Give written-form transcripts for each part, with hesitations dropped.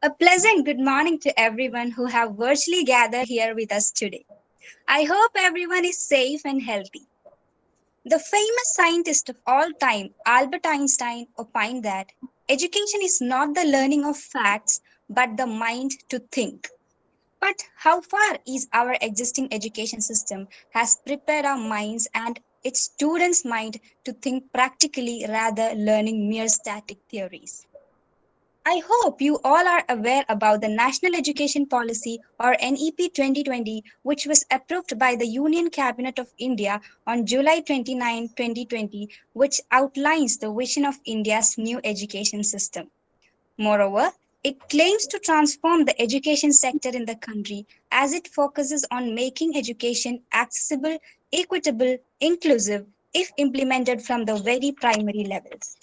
A pleasant good morning to everyone who have virtually gathered here with us today. I hope everyone is safe and healthy. The famous scientist of all time, Albert Einstein, opined that education is not the learning of facts, but the mind to think. But how far is our existing education system has prepared our minds and its students' mind to think practically rather learning mere static theories? I hope you all are aware about the National Education Policy or NEP 2020, which was approved by the Union Cabinet of India on July 29, 2020, which outlines the vision of India's new education system. Moreover, it claims to transform the education sector in the country as it focuses on making education accessible, equitable, inclusive, if implemented from the very primary levels.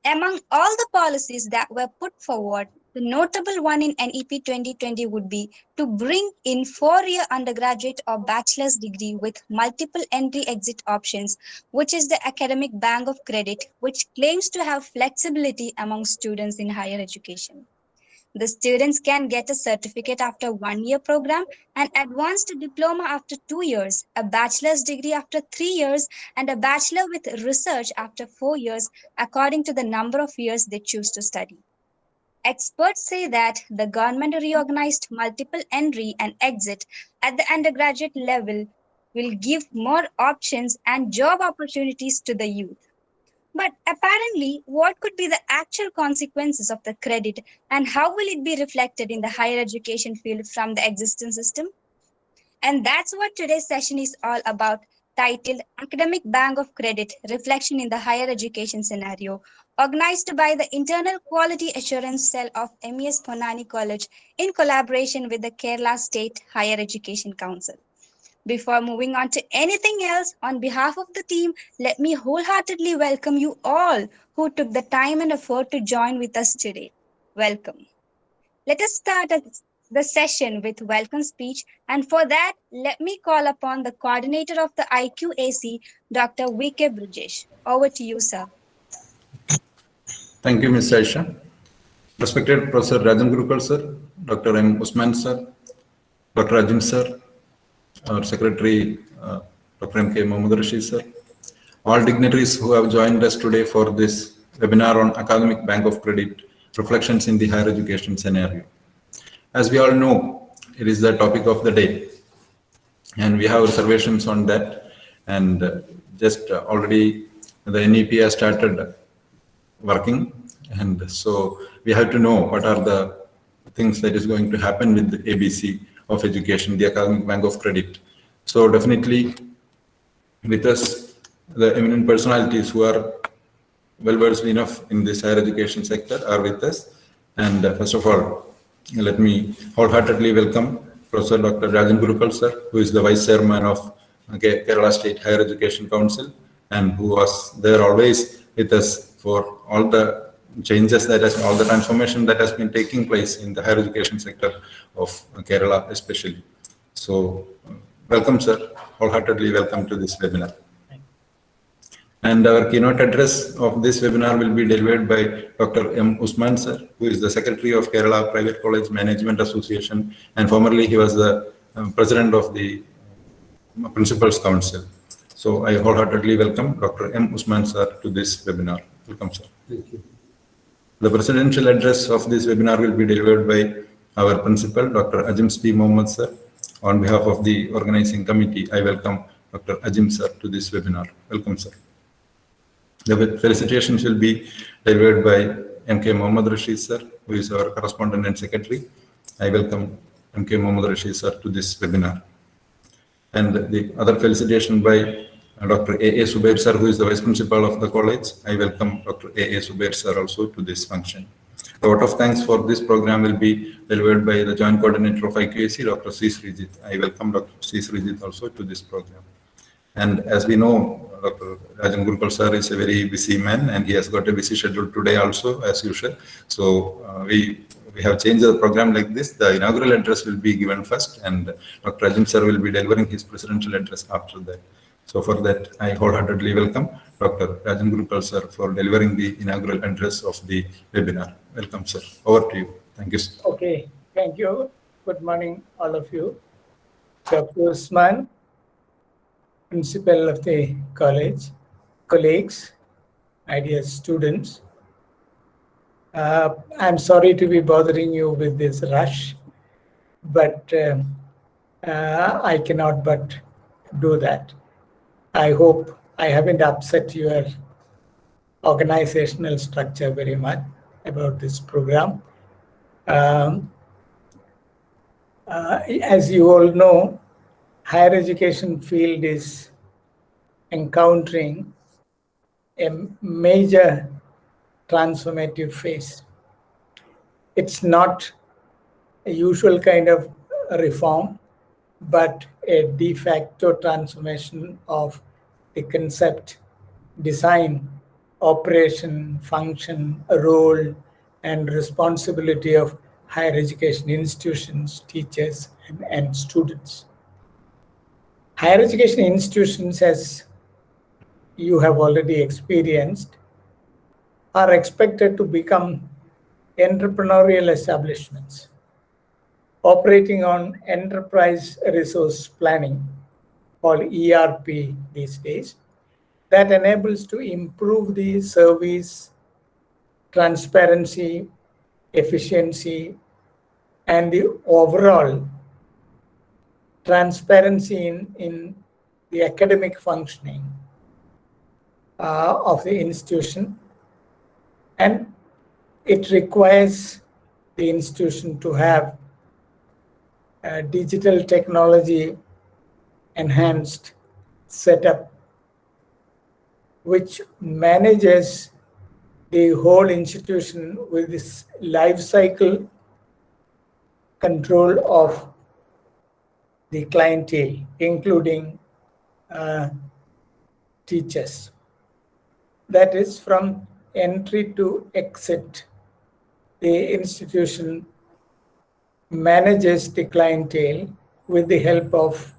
Among all the policies that were put forward, the notable one in NEP 2020 would be to bring in 4-year undergraduate or bachelor's degree with multiple entry-exit options, which is the academic bank of credit, which claims to have flexibility among students in higher education. The students can get a certificate after 1-year program, an advanced diploma after 2 years, a bachelor's degree after 3 years, and a bachelor with research after 4 years, according to the number of years they choose to study. Experts say that the government reorganized multiple entry and exit at the undergraduate level will give more options and job opportunities to the youth. But apparently, what could be the actual consequences of the credit and how will it be reflected in the higher education field from the existing system? And that's what today's session is all about, titled Academic Bank of Credit Reflection in the Higher Education Scenario, organized by the Internal Quality Assurance Cell of MES Ponnani College in collaboration with the Kerala State Higher Education Council. Before moving on to anything else, on behalf of the team, let me wholeheartedly welcome you all who took the time and effort to join with us today. Welcome. Let us start the session with welcome speech, and for that, let me call upon the coordinator of the IQAC, Dr. V.K. Brijesh. Over to you, sir. Thank you, Ms. Aisha. Respected Professor Rajan Gurukul, sir, Dr. M. Usman, sir, Dr. Ajim, sir, our Secretary, Dr. M.K. Mohammad Rashid, sir, all dignitaries who have joined us today for this webinar on Academic Bank of Credit, Reflections in the Higher Education Scenario. As we all know, it is the topic of the day, and we have reservations on that, and just already the NEP has started working, and so we have to know what are the things that is going to happen with the ABC of education, the Academic Bank of Credit. So definitely with us, the eminent personalities who are well versed enough in this higher education sector are with us. And first of all, let me wholeheartedly welcome Professor Dr. Rajan Gurukul, sir, who is the Vice Chairman of Kerala State Higher Education Council and who was there always with us for all the changes that has, all the transformation that has been taking place in the higher education sector of Kerala especially. So welcome, sir, wholeheartedly welcome to this webinar. And our keynote address of this webinar will be delivered by Dr. M. Usman, sir, who is the Secretary of Kerala Private College Management Association, and formerly he was the President of the Principals Council. So I wholeheartedly welcome Dr. M. Usman, sir, to this webinar. Welcome, sir. Thank you. The presidential address of this webinar will be delivered by our principal, Dr. Ajim P. Mohammed, sir. On behalf of the organizing committee, I welcome Dr. Ajim, sir, to this webinar. Welcome, sir. The felicitations will be delivered by M.K. Mohammad Rashid, sir, who is our correspondent and secretary. I welcome M.K. Mohammad Rashid, sir, to this webinar. And the other felicitation by Dr. A.A. Subair, sir, who is the vice principal of the college. I welcome Dr. A.A. Subair, sir, also to this function. A vote of thanks for this program will be delivered by the joint coordinator of IQAC, Dr. C. Srijit. I welcome Dr. C. Srijit also to this program. And as we know, Dr. Rajan Gurukul, sir, is a very busy man, and he has got a busy schedule today also, as usual. So we have changed the program like this. The inaugural address will be given first, and Dr. Ajim, sir, will be delivering his presidential address after that. So for that, I wholeheartedly welcome Dr. Rajan Gurukal sir for delivering the inaugural address of the webinar. Welcome, sir. Over to you. Thank you, sir. Okay, thank you. Good morning, all of you. Dr. Usman, principal of the college, colleagues, my dear students. I'm sorry to be bothering you with this rush, but I cannot but do that. I hope I haven't upset your organizational structure very much about this program. As you all know, higher education field is encountering a major transformative phase. It's not a usual kind of reform, but a de facto transformation of the concept, design, operation, function, role, and responsibility of higher education institutions, teachers, and students. Higher education institutions, as you have already experienced, are expected to become entrepreneurial establishments operating on enterprise resource planning, called ERP these days, that enables to improve the service, transparency, efficiency, and the overall transparency in the academic functioning of the institution. And it requires the institution to have digital technology enhanced setup which manages the whole institution with this life cycle control of the clientele, including teachers. That is, from entry to exit, the institution manages the clientele with the help of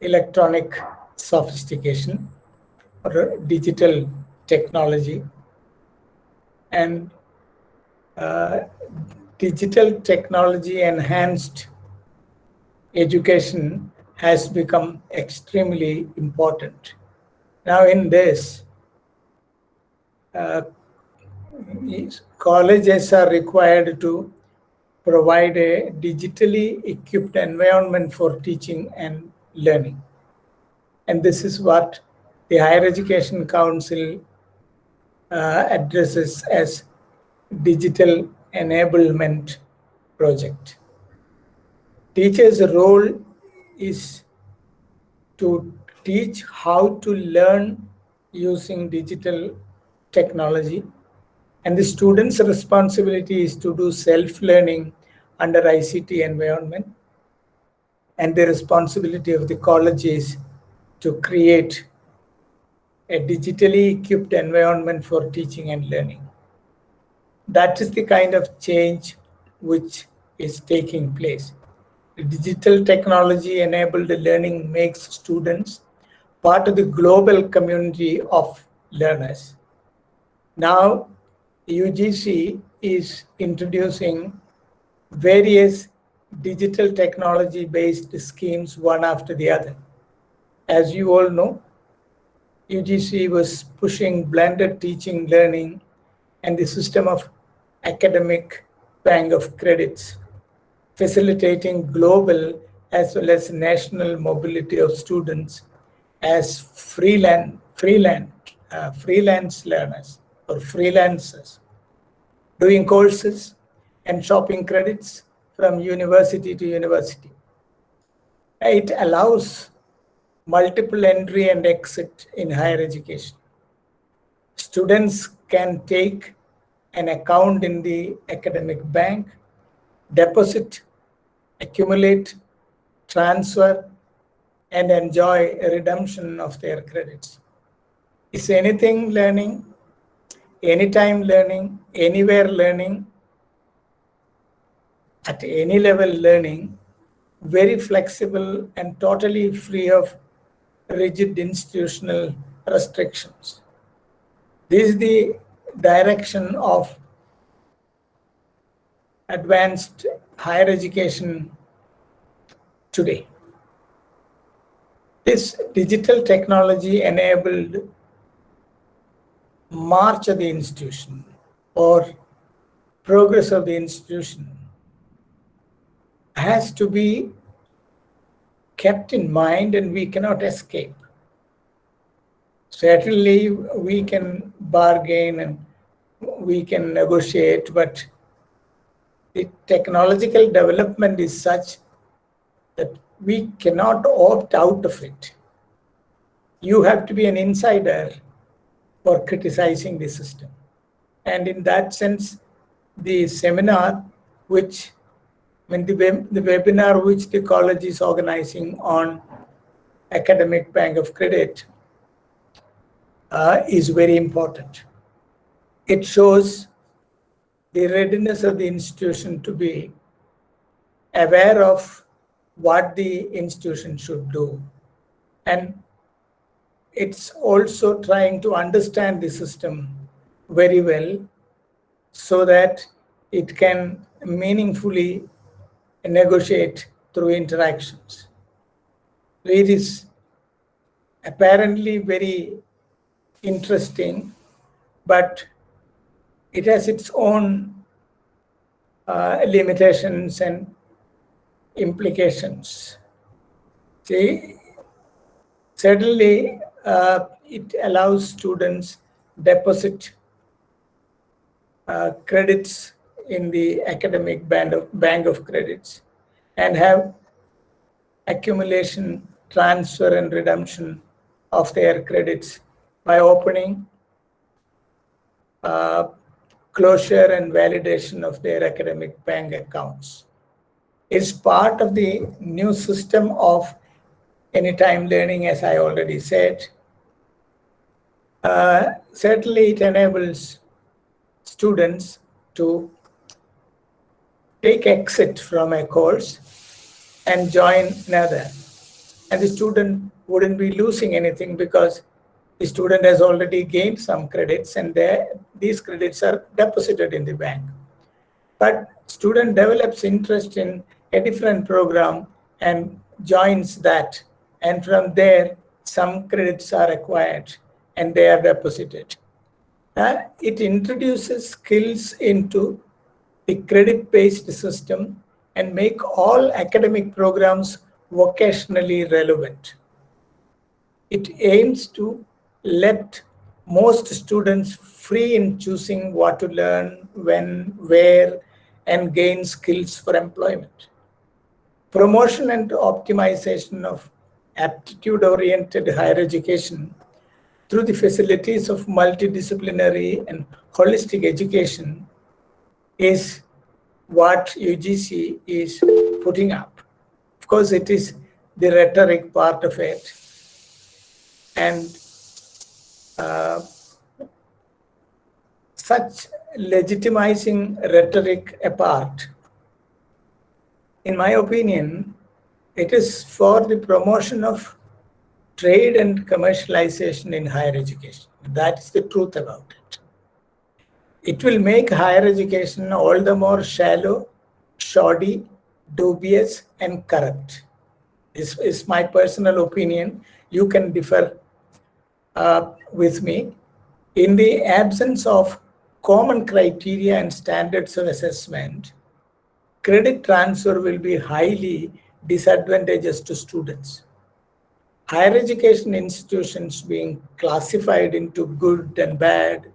electronic sophistication or digital technology. And digital technology enhanced education has become extremely important. Now in this, colleges are required to provide a digitally equipped environment for teaching and learning. And this is what the Higher Education Council addresses as digital enablement project. Teachers' role is to teach how to learn using digital technology, and the student's responsibility is to do self-learning under ICT environment, and the responsibility of the college is to create a digitally equipped environment for teaching and learning. That is the kind of change which is taking place. The digital technology enabled learning makes students part of the global community of learners. Now, UGC is introducing various digital technology based schemes one after the other. As you all know, UGC was pushing blended teaching learning and the system of academic bank of credits, facilitating global as well as national mobility of students as freelance learners or freelancers, doing courses and shopping credits from university to university. It allows multiple entry and exit in higher education. Students can take an account in the academic bank, deposit, accumulate, transfer, and enjoy a redemption of their credits. Is anything learning, anytime learning, anywhere learning, at any level learning, very flexible and totally free of rigid institutional restrictions. This is the direction of advanced higher education today. This digital technology enabled march of the institution or progress of the institution has to be kept in mind, and we cannot escape. Certainly we can bargain and we can negotiate, but the technological development is such that we cannot opt out of it. You have to be an insider for criticizing the system. And in that sense, the seminar which, the webinar which the college is organizing on Academic Bank of Credit is very important. It shows the readiness of the institution to be aware of what the institution should do. And it's also trying to understand the system very well so that it can meaningfully negotiate through interactions. It is apparently very interesting, but it has its own limitations and implications. See, certainly it allows students deposit credits in the academic bank of credits and have accumulation, transfer, and redemption of their credits by opening, closure, and validation of their academic bank accounts. Is part of the new system of anytime learning, as I already said. Certainly it enables students to take exit from a course and join another. And the student wouldn't be losing anything because the student has already gained some credits and these credits are deposited in the bank. But student develops interest in a different program and joins that. And from there, some credits are acquired and they are deposited. It introduces skills into the credit-based system and make all academic programs vocationally relevant. It aims to let most students free in choosing what to learn, when, where, and gain skills for employment. Promotion and optimization of aptitude-oriented higher education through the facilities of multidisciplinary and holistic education is what UGC is putting up. Of course, it is the rhetoric part of it. And such legitimizing rhetoric apart, in my opinion, it is for the promotion of trade and commercialization in higher education. That is the truth about it. It will make higher education all the more shallow, shoddy, dubious, and corrupt. This is my personal opinion. You can differ with me. In the absence of common criteria and standards of assessment, credit transfer will be highly disadvantageous to students. Higher education institutions being classified into good and bad,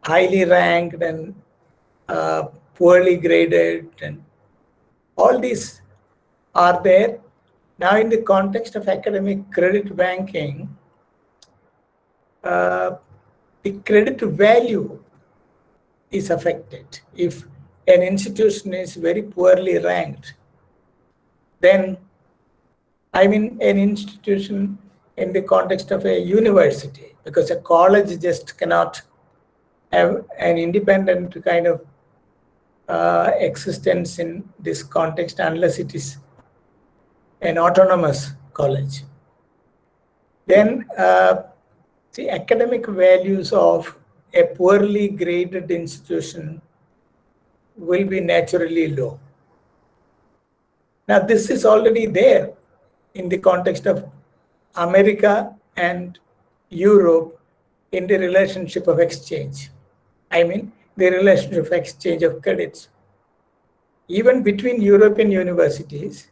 highly ranked and poorly graded, and all these are there. Now, in the context of academic credit banking, the credit value is affected. If an institution is very poorly ranked, then an institution in the context of a university, because a college just cannot have an independent kind of existence in this context unless it is an autonomous college. Then the academic values of a poorly graded institution will be naturally low. Now, this is already there in the context of America and Europe in the relationship of exchange. I mean, the relationship of exchange of credits. Even between European universities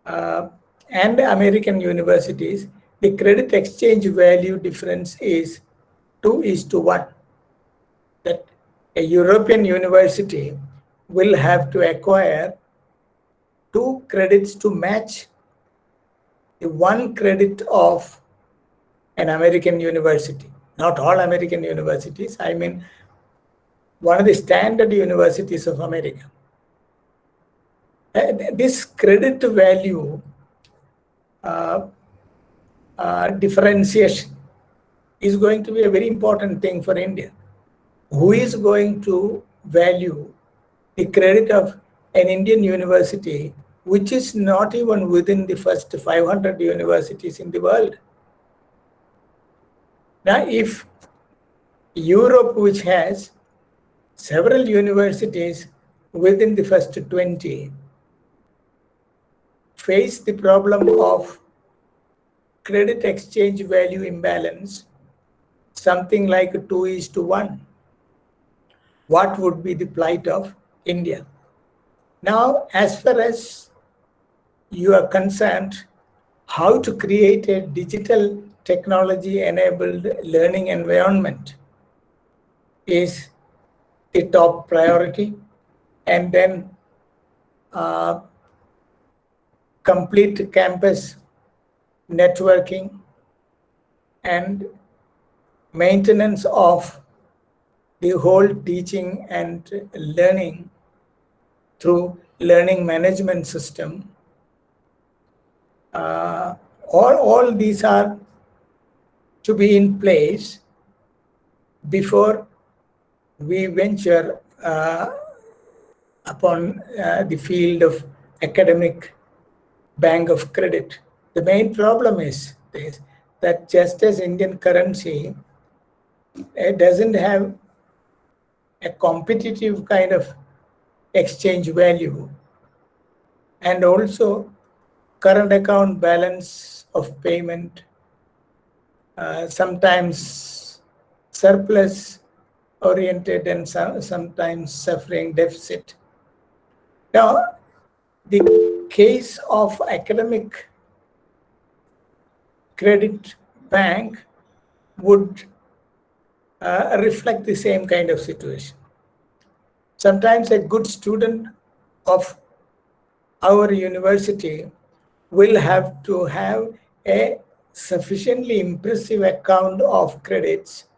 and American universities, the credit exchange value difference is 2:1. That a European university will have to acquire 2 credits to match the 1 credit of an American university. Not all American universities, I mean one of the standard universities of America. This credit value differentiation is going to be a very important thing for India. Who is going to value the credit of an Indian university which is not even within the first 500 universities in the world? Now, if Europe, which has several universities within the first 20, face the problem of credit exchange value imbalance, something like 2:1, what would be the plight of India? Now, as far as you are concerned, how to create a digital technology-enabled learning environment is the top priority, and then complete campus networking and maintenance of the whole teaching and learning through learning management system. All these are to be in place before we venture upon the field of academic bank of credit. The main problem is this, that just as Indian currency, it doesn't have a competitive kind of exchange value, and also current account balance of payment, sometimes surplus oriented and sometimes suffering deficit. Now, the case of academic credit bank would reflect the same kind of situation. Sometimes a good student of our university will have to have a sufficiently impressive account of credits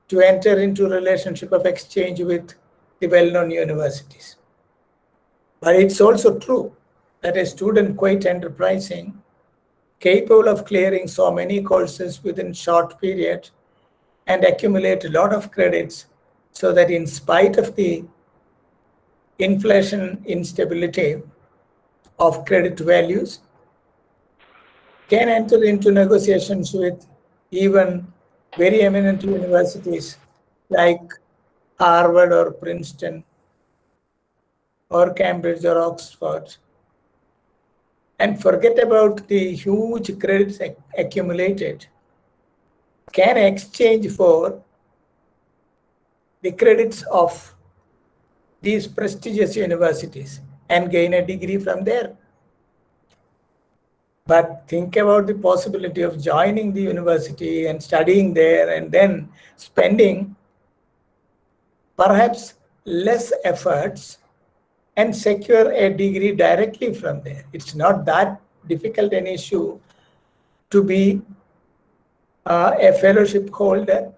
to enter into relationship of exchange with the well-known universities. But it's also true that a student quite enterprising, capable of clearing so many courses within short period and accumulate a lot of credits, so that in spite of the inflation instability of credit values, can enter into negotiations with even very eminent universities like Harvard or Princeton or Cambridge or Oxford, and forget about the huge credits accumulated, can exchange for the credits of these prestigious universities and gain a degree from there. But think about the possibility of joining the university and studying there and then spending perhaps less efforts and secure a degree directly from there. It's not that difficult an issue to be a fellowship holder,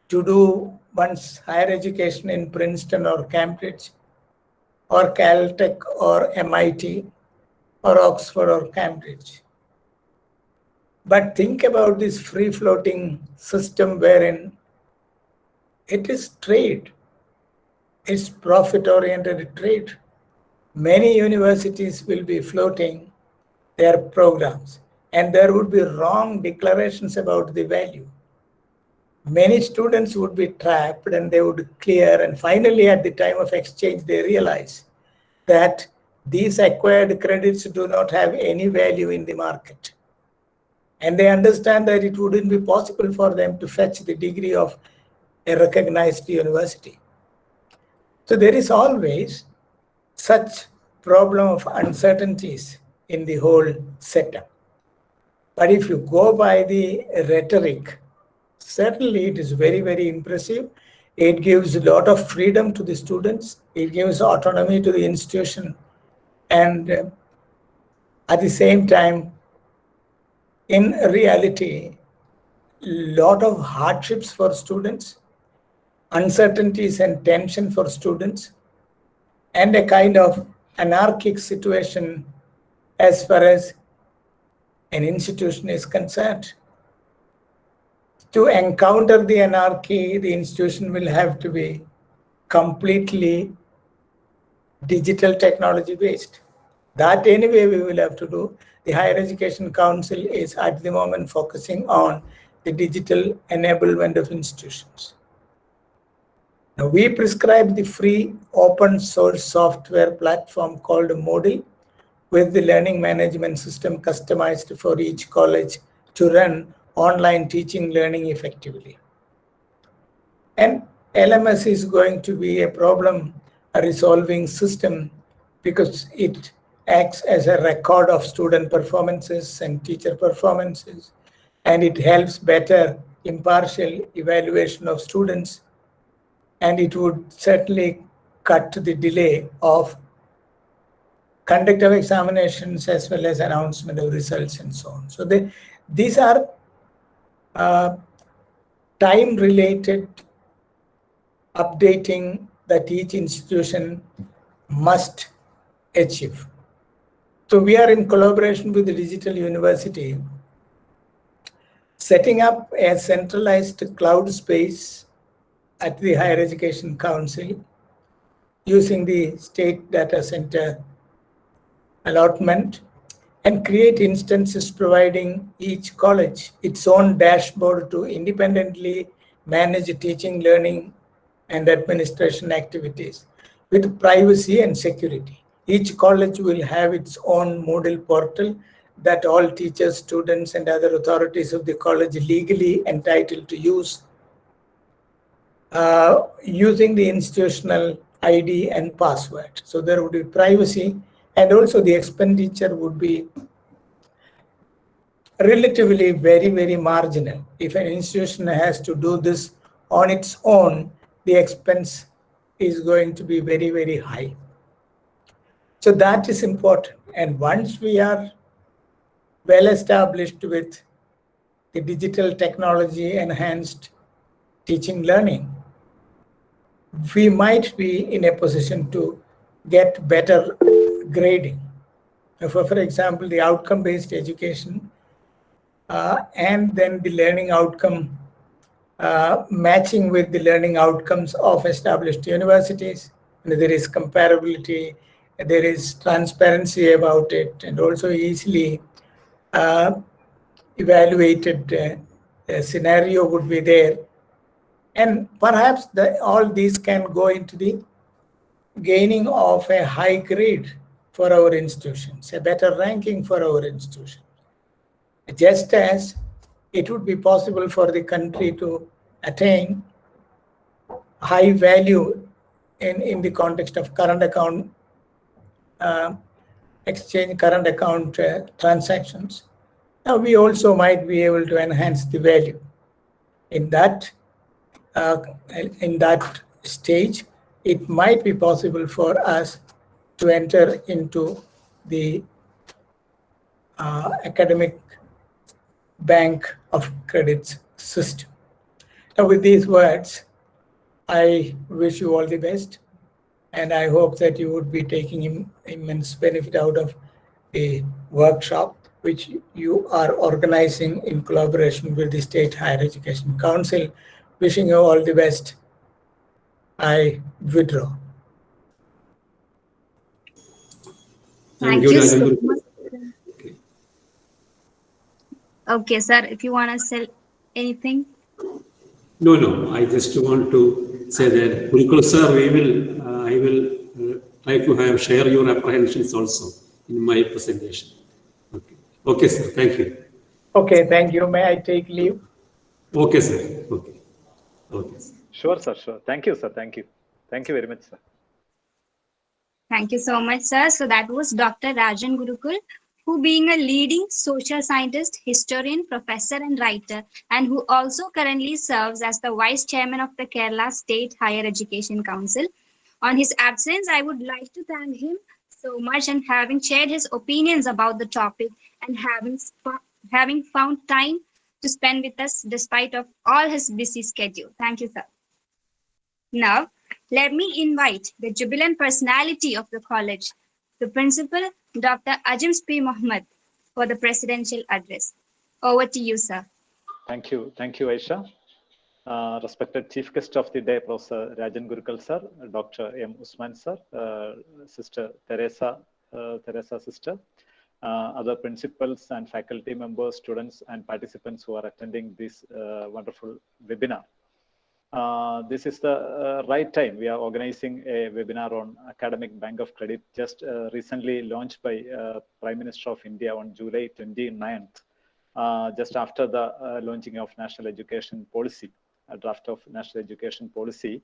to do one's higher education in Princeton or Cambridge or Caltech or MIT or Oxford or Cambridge. But think about this free-floating system wherein it is trade. it's profit-oriented trade. Many universities will be floating their programs, and there would be wrong declarations about the value. Many students would be trapped and they would clear, and finally at the time of exchange they realize that these acquired credits do not have any value in the market. And they understand that it wouldn't be possible for them to fetch the degree of a recognized university. So there is always such problem of uncertainties in the whole setup. But if you go by the rhetoric, certainly it is very, very impressive. It gives a lot of freedom to the students. It gives autonomy to the institution. And at the same time, in reality, lot of hardships for students, uncertainties and tension for students, and a kind of anarchic situation as far as an institution is concerned. To encounter the anarchy, the institution will have to be completely digital technology based. That anyway we will have to do. The Higher Education Council is at the moment focusing on the digital enablement of institutions. Now we prescribe the free open source software platform called Moodle with the learning management system customized for each college to run online teaching learning effectively. And LMS is going to be a problem resolving system because it acts as a record of student performances and teacher performances, and it helps better impartial evaluation of students, and it would certainly cut the delay of conduct of examinations as well as announcement of results and so on. So these are time-related updating that each institution must achieve. So we are in collaboration with the Digital University, setting up a centralized cloud space at the Higher Education Council using the state data center allotment, and create instances providing each college its own dashboard to independently manage teaching, learning, and administration activities with privacy and security. Each college will have its own Moodle portal that all teachers, students, and other authorities of the college legally entitled to use using the institutional ID and password. So there would be privacy, and also the expenditure would be relatively very, very marginal. If an institution has to do this on its own, the expense is going to be very, very high. So that is important. And once we are well established with the digital technology enhanced teaching learning, we might be in a position to get better grading. For example, the outcome-based education and then the learning outcome matching with the learning outcomes of established universities. And there is comparability, there is transparency about it, and also easily evaluated scenario would be there. And perhaps all these can go into the gaining of a high grade for our institutions, a better ranking for our institutions. Just as it would be possible for the country to attain high value in the context of current account exchange, current account transactions. Now we also might be able to enhance the value. In that stage, it might be possible for us to enter into the academic bank of credits system. Now with these words, I wish you all the best, and I hope that you would be taking immense benefit out of the workshop which you are organizing in collaboration with the State Higher Education Council. Wishing you all the best. I withdraw. Thank you, you so Rajan. much. Okay, sir, if you want to say anything. No. I just want to say that, Gurukul sir, I will try to share your apprehensions also in my presentation. Okay, sir. Thank you. Okay, thank you. May I take leave? Okay, sir. Okay. Sir. Sure, sir. Sure. Thank you, sir. Thank you. Thank you very much, sir. Thank you so much, sir. So that was Dr. Rajan Gurukul, who being a leading social scientist, historian, professor and writer, and who also currently serves as the Vice Chairman of the Kerala State Higher Education Council. On his absence, I would like to thank him so much and having shared his opinions about the topic and having found time to spend with us despite of all his busy schedule. Thank you, sir. Now, let me invite the jubilant personality of the college, the principal, Dr. Ajims P. Mohammed, for the presidential address. Over to you, sir. Thank you, Aisha. Respected Chief Guest of the Day, Professor Rajan Gurukul sir, Dr. M. Usman sir, Sister Teresa sister, other principals and faculty members, students and participants who are attending this wonderful webinar. This is the right time. We are organizing a webinar on Academic Bank of Credit, just recently launched by Prime Minister of India on July 29th, just after the launching of National Education Policy, a draft of National Education Policy.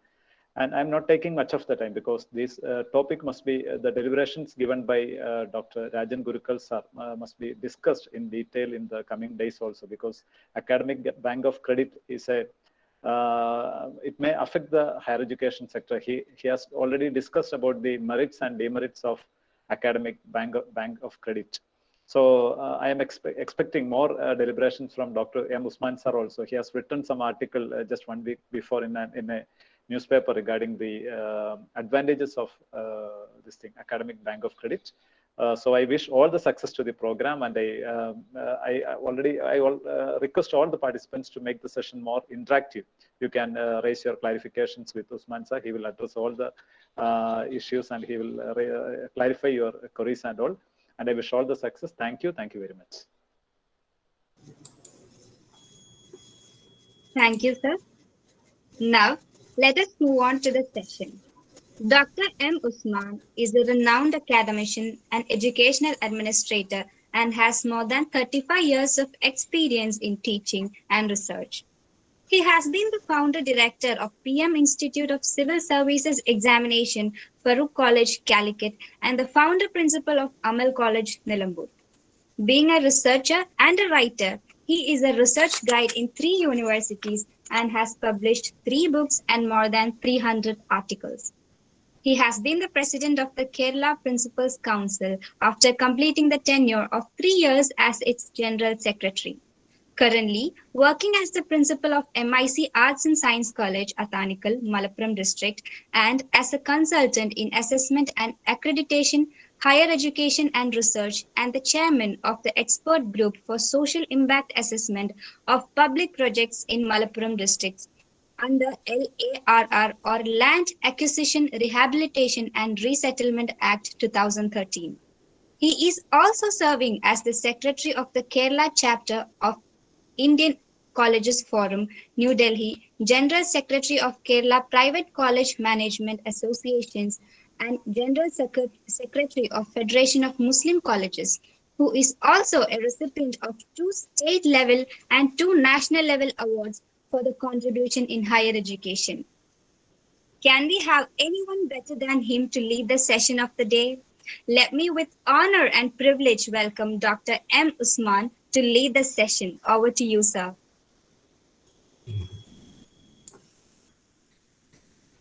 And I'm not taking much of the time because this topic must be, the deliberations given by Dr. Rajan Gurukul sir must be discussed in detail in the coming days also, because Academic Bank of Credit is it may affect the higher education sector. He has already discussed about the merits and demerits of Academic Bank of Credit. So I am expecting more deliberations from Dr. M. Usman sir also. He has written some article just 1 week before in a newspaper regarding the advantages of this thing, Academic Bank of Credit. So I wish all the success to the program, and I request all the participants to make the session more interactive. You can raise your clarifications with Usman sir. He will address all the issues and he will clarify your queries and all. And I wish all the success. Thank you very much. Thank you, sir. Now, let us move on to the session. Dr. M. Usman is a renowned academician and educational administrator and has more than 35 years of experience in teaching and research. He has been the founder director of PM Institute of Civil Services Examination, Farooq College, Calicut, and the founder principal of Amal College, Nilambur. Being a researcher and a writer, he is a research guide in 3 universities and has published 3 books and more than 300 articles. He has been the president of the Kerala Principals Council after completing the tenure of 3 years as its general secretary. Currently working as the principal of MIC Arts and Science College, Athanikal, Malappuram district, and as a consultant in assessment and accreditation, higher education and research, and the chairman of the expert group for social impact assessment of public projects in Malappuram districts under LARR, or Land Acquisition, Rehabilitation and Resettlement Act 2013. He is also serving as the secretary of the Kerala chapter of Indian Colleges Forum, New Delhi, General Secretary of Kerala Private College Management Associations, and General Secretary of Federation of Muslim Colleges, who is also a recipient of 2 state level and 2 national level awards for the contribution in higher education. Can we have anyone better than him to lead the session of the day? Let me with honor and privilege welcome Dr. M. Usman to lead the session. Over to you, sir.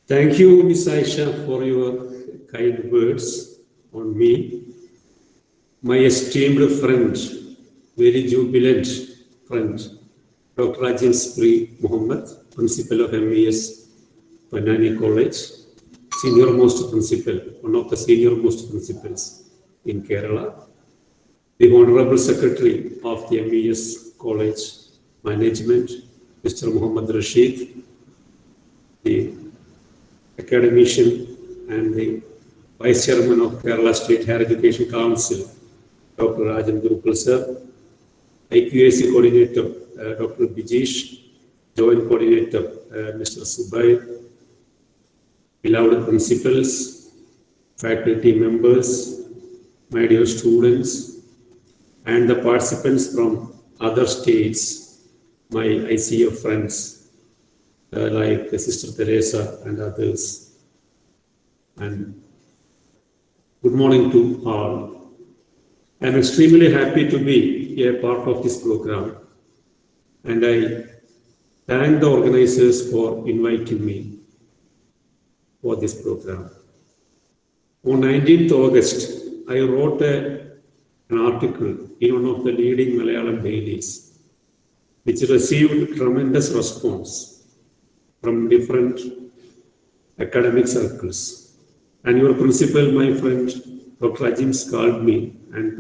Thank you, Ms. Aisha, for your kind words on me. My esteemed friend, very jubilant friend, Dr. Ajims P. Mohammed, Principal of MES Ponnani College, senior most principal, one of the senior most principals in Kerala, the Honorable Secretary of the MES College Management, Mr. Muhammad Rashid, the academician and the Vice Chairman of Kerala State Higher Education Council, Dr. Rajan Gurukul sir, IQAC Coordinator, Dr. Bijesh, Joint Coordinator, Mr. Subai, beloved principals, faculty members, my dear students, and the participants from other states, my ICF friends, like Sister Teresa and others. And good morning to all. I am extremely happy to be a part of this program, and I thank the organizers for inviting me for this program. On 19th August, I wrote an article in one of the leading Malayalam dailies, which received tremendous response from different academic circles. And your principal, my friend, Dr. Ajims, called me and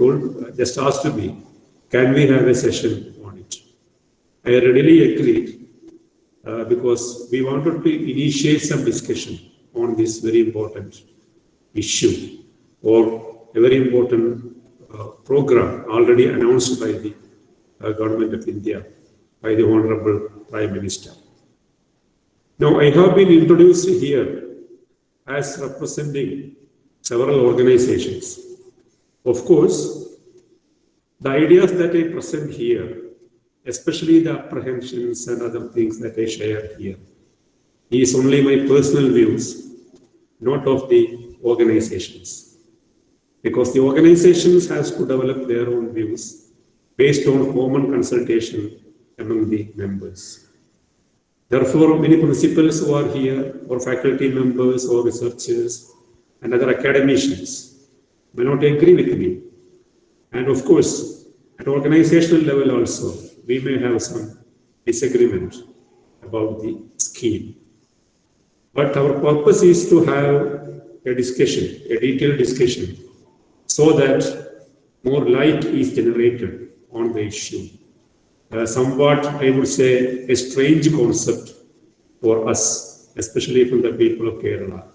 just asked me, can we have a session on it? I readily agreed because we wanted to initiate some discussion on this very important issue or a very important program already announced by the Government of India, by the Honorable Prime Minister. Now, I have been introduced here as representing several organizations. Of course, the ideas that I present here, especially the apprehensions and other things that I share here, is only my personal views, not of the organizations. Because the organizations has to develop their own views based on common consultation among the members. Therefore, many principals who are here, or faculty members, or researchers, and other academicians may not agree with me. And of course, at organizational level also, we may have some disagreement about the scheme. But our purpose is to have a discussion, a detailed discussion, so that more light is generated on the issue. Somewhat, I would say, a strange concept for us, especially from the people of Kerala,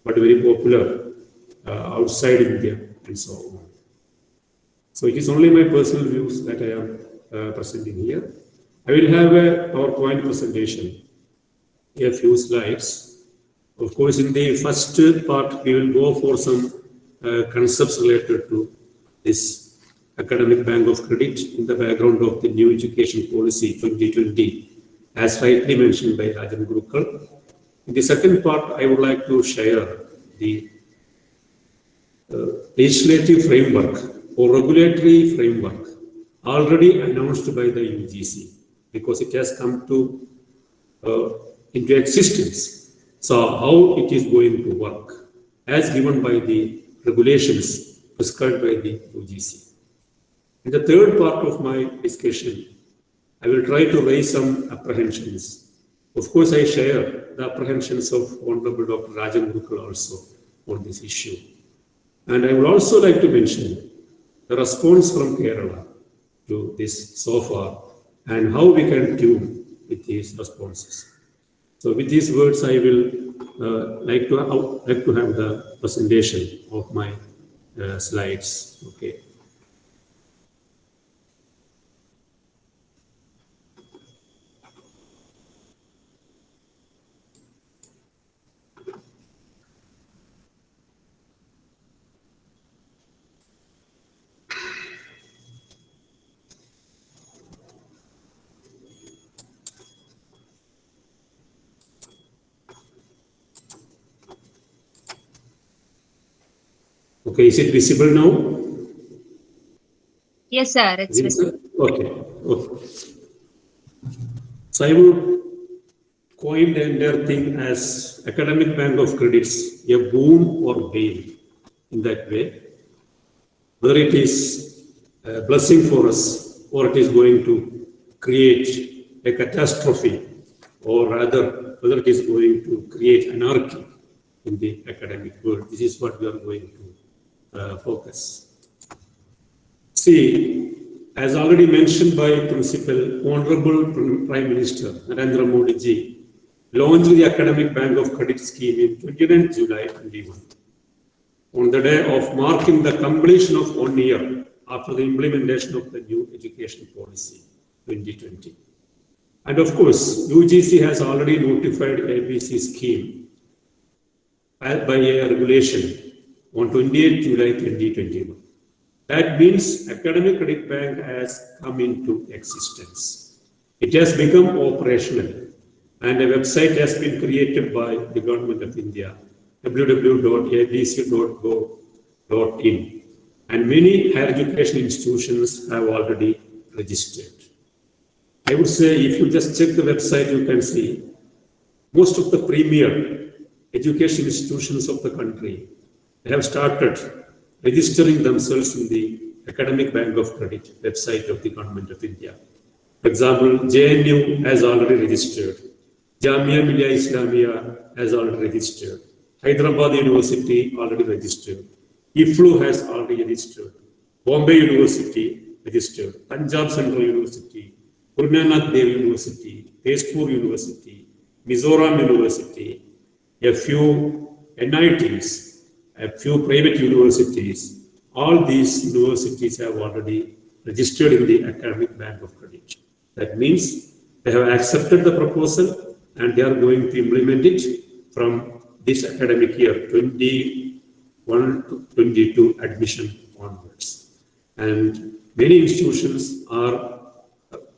but very popular outside India and so on. So it is only my personal views that I am presenting here. I will have a PowerPoint presentation, a few slides. Of course, in the first part, we will go for some concepts related to this academic bank of credit in the background of the new education policy 2020, as rightly mentioned by Rajan Gurukul. In the second part, I would like to share the legislative framework or regulatory framework already announced by the UGC, because it has come to into existence. So how it is going to work as given by the regulations prescribed by the UGC. In the third part of my discussion, I will try to raise some apprehensions. Of course, I share the apprehensions of Honorable Dr. Rajan Gurukul also on this issue. And I would also like to mention the response from Kerala to this so far and how we can tune with these responses. So with these words, I will like to have the presentation of my slides. Okay. Okay, is it visible now? Yes, sir, it's visible. Okay. Okay. So I would coin the entire thing as academic bank of credits, a boom or bane in that way, whether it is a blessing for us or it is going to create a catastrophe, or rather whether it is going to create anarchy in the academic world. This is what we are going to focus. See, as already mentioned by Principal Honorable Prime Minister Narendra Modi ji, launched the Academic Bank of Credit scheme in 29 July 21, on the day of marking the completion of 1 year after the implementation of the new education policy 2020. And of course, UGC has already notified ABC scheme by a regulation on 28 July 2021. That means Academic Credit Bank has come into existence. It has become operational, and a website has been created by the Government of India, www.abc.gov.in, and many higher education institutions have already registered. I would say if you just check the website, you can see most of the premier education institutions of the country have started registering themselves in the Academic Bank of Credit website of the Government of India. For example, JNU has already registered. Jamia Millia Islamia has already registered. Hyderabad University already registered. IFLU has already registered. Bombay University registered. Punjab Central University, Guru Nanak Dev University, Tezpur University, Mizoram University, a few NITs, a few private universities. All these universities have already registered in the Academic Bank of Credit. That means they have accepted the proposal and they are going to implement it from this academic year, 21 to 22 admission onwards. And many institutions are,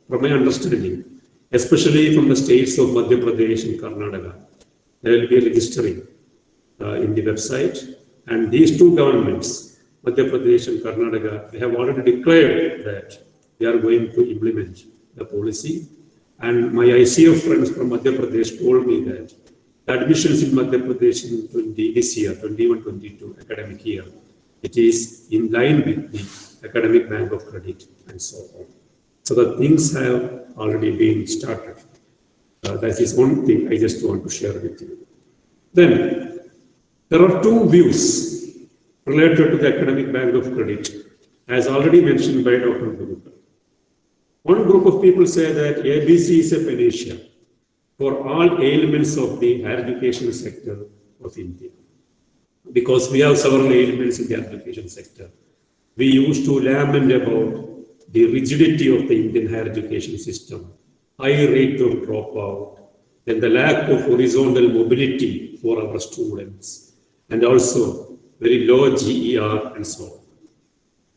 from my understanding, especially from the states of Madhya Pradesh and Karnataka, they will be registering in the website. And these two governments, Madhya Pradesh and Karnataka, they have already declared that they are going to implement the policy. And my ICF friends from Madhya Pradesh told me that the admissions in Madhya Pradesh in this year, 21-22 academic year, it is in line with the Academic Bank of Credit and so on. So the things have already been started. That is one thing I just want to share with you. Then, there are two views related to the Academic Bank of Credit, as already mentioned by Dr. Gurukul. One group of people say that ABC is a panacea for all ailments of the higher education sector of India. Because we have several ailments in the education sector. We used to lament about the rigidity of the Indian higher education system, high rate of dropout, then the lack of horizontal mobility for our students, and also very low GER and so on.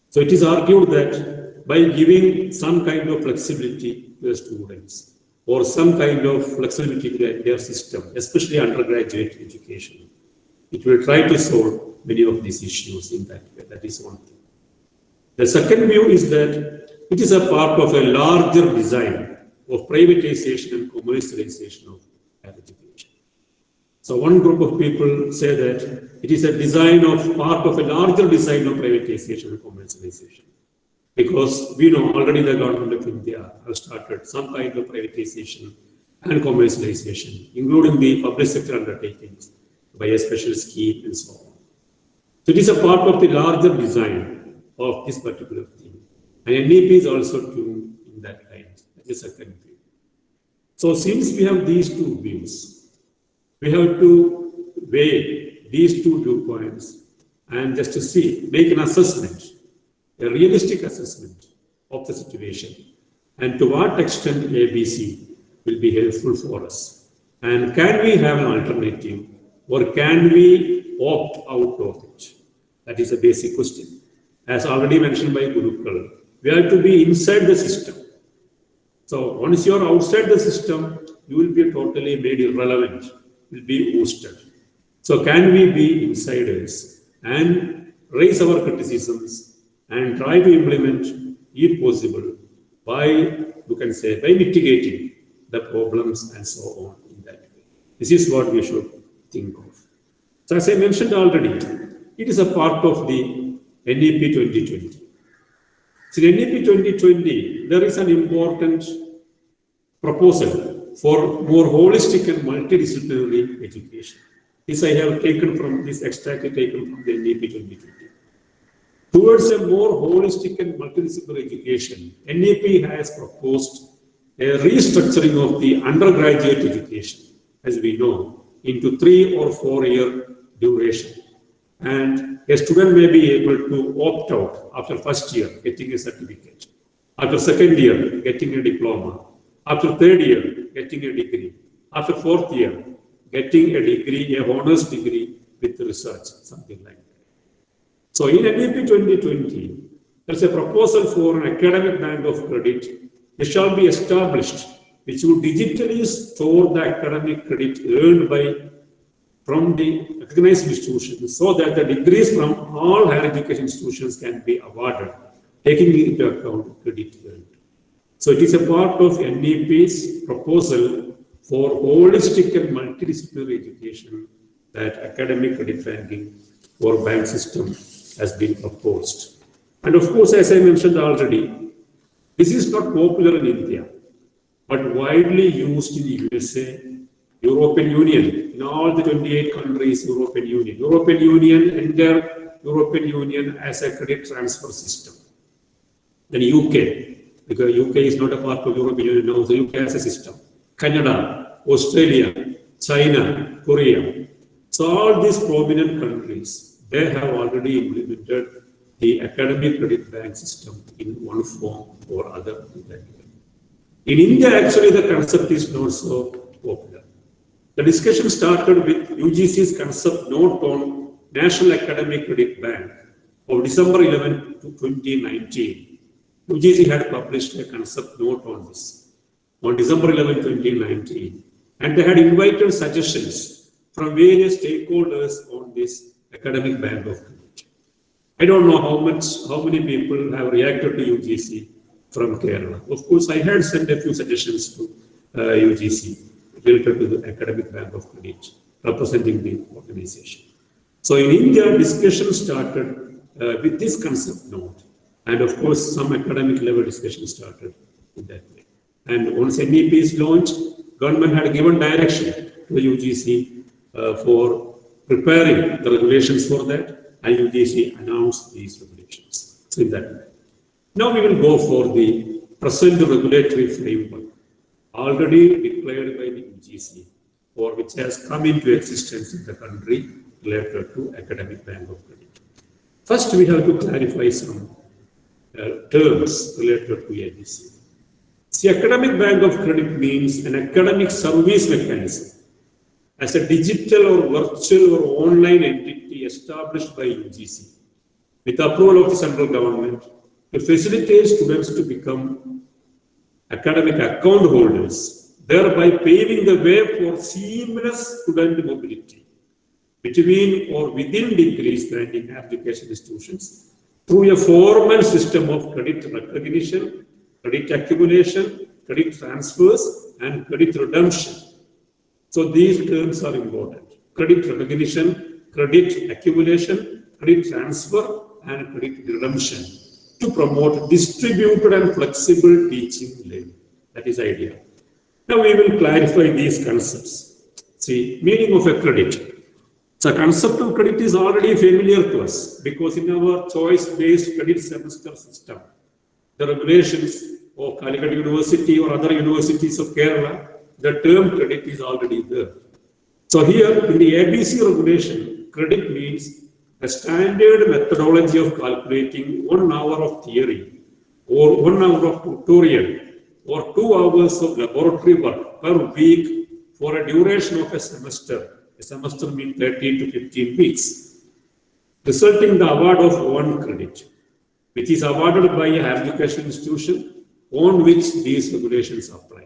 So it is argued that by giving some kind of flexibility to the students or some kind of flexibility to their system, especially undergraduate education, it will try to solve many of these issues in that way. That is one thing. The second view is that it is a part of a larger design of privatization and commercialization of higher education. So one group of people say that it is a design of part of a larger design of privatization and commercialization. Because we know already the Government of India has started some kind of privatization and commercialization, including the public sector undertakings by a special scheme and so on. So it is a part of the larger design of this particular thing. And NEP is also tuned in that line. That is the second view. So since we have these two views, we have to weigh these two viewpoints and just to see, make an assessment, a realistic assessment of the situation, and to what extent ABC will be helpful for us. And can we have an alternative, or can we opt out of it? That is a basic question. As already mentioned by Gurukul, we have to be inside the system. So once you are outside the system, you will be totally made irrelevant, will be boosted. So can we be insiders and raise our criticisms and try to implement, if possible, by, you can say, by mitigating the problems and so on in that way. This is what we should think of. So as I mentioned already, it is a part of the NEP 2020. So in NEP 2020, there is an important proposal for more holistic and multidisciplinary education. This I have taken from this extract taken from the NEP 2020. Towards a more holistic and multidisciplinary education, NEP has proposed a restructuring of the undergraduate education, as we know, into 3 or 4 year duration. And a student may be able to opt out after first year, getting a certificate. After second year, getting a diploma. After third year, getting a degree. After fourth year, getting a degree, a honors degree with research, something like that. So in NEP 2020, there's a proposal for an academic bank of credit. It shall be established, which will digitally store the academic credit earned from the recognized institutions, so that the degrees from all higher education institutions can be awarded, taking into account credit earned. So it is a part of NEP's proposal for holistic and multidisciplinary education that academic credit banking or bank system has been proposed. And of course, as I mentioned already, this is not popular in India, but widely used in USA, European Union, in all the 28 countries, European Union, entire European Union as a credit transfer system. Then UK, because UK is not a part of European Union now, so UK has a system. Canada, Australia, China, Korea. So all these prominent countries, they have already implemented the academic credit bank system in one form or other. In India, actually, the concept is not so popular. The discussion started with UGC's concept note on National Academic Credit Bank of December 11, 2019. UGC had published a concept note on this on December 11, 2019, and they had invited suggestions from various stakeholders on this academic bank of credit. I don't know how many people have reacted to UGC from Kerala. Of course, I had sent a few suggestions to UGC related to the academic bank of credit, representing the organization. So in India, discussion started with this concept note. And of course, some academic level discussion started in that way. And once NEP is launched, government had given direction to the UGC for preparing the regulations for that, and UGC announced these regulations. So in that way. Now we will go for the present regulatory framework already declared by the UGC, or which has come into existence in the country related to academic bank of credit. First, we have to clarify some terms related to ABC. The academic bank of credit means an academic service mechanism as a digital or virtual or online entity established by UGC with approval of the central government to facilitate students to become academic account holders, thereby paving the way for seamless student mobility between or within degrees granting application institutions through a formal system of credit recognition, credit accumulation, credit transfers, and credit redemption. So these terms are important. Credit recognition, credit accumulation, credit transfer, and credit redemption to promote distributed and flexible teaching learning. That is the idea. Now we will clarify these concepts. See, meaning of a credit. So concept of credit is already familiar to us because in our choice-based credit semester system, the regulations of Calicut University or other universities of Kerala, the term credit is already there. So here in the ABC regulation, credit means a standard methodology of calculating 1 hour of theory or 1 hour of tutorial or 2 hours of laboratory work per week for a duration of a semester. A semester means 13 to 15 weeks, resulting in the award of 1 credit, which is awarded by a higher education institution on which these regulations apply.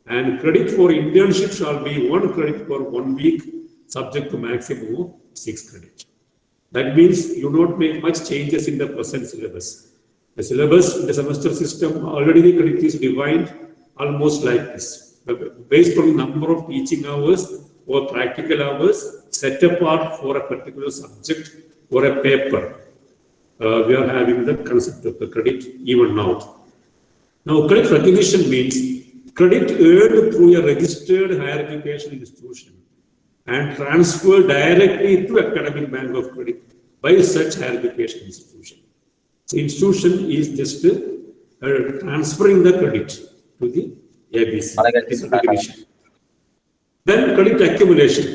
And credit for internship shall be 1 credit per 1 week, subject to maximum of 6 credits. That means you don't make much changes in the present syllabus. The syllabus in the semester system, already the credit is defined almost like this. Based on the number of teaching hours or practical hours set apart for a particular subject or a paper, we are having the concept of the credit even out. Now, credit recognition means credit earned through a registered higher education institution and transferred directly to academic bank of credit by such higher education institution. The institution is just transferring the credit to the ABC recognition. Then credit accumulation.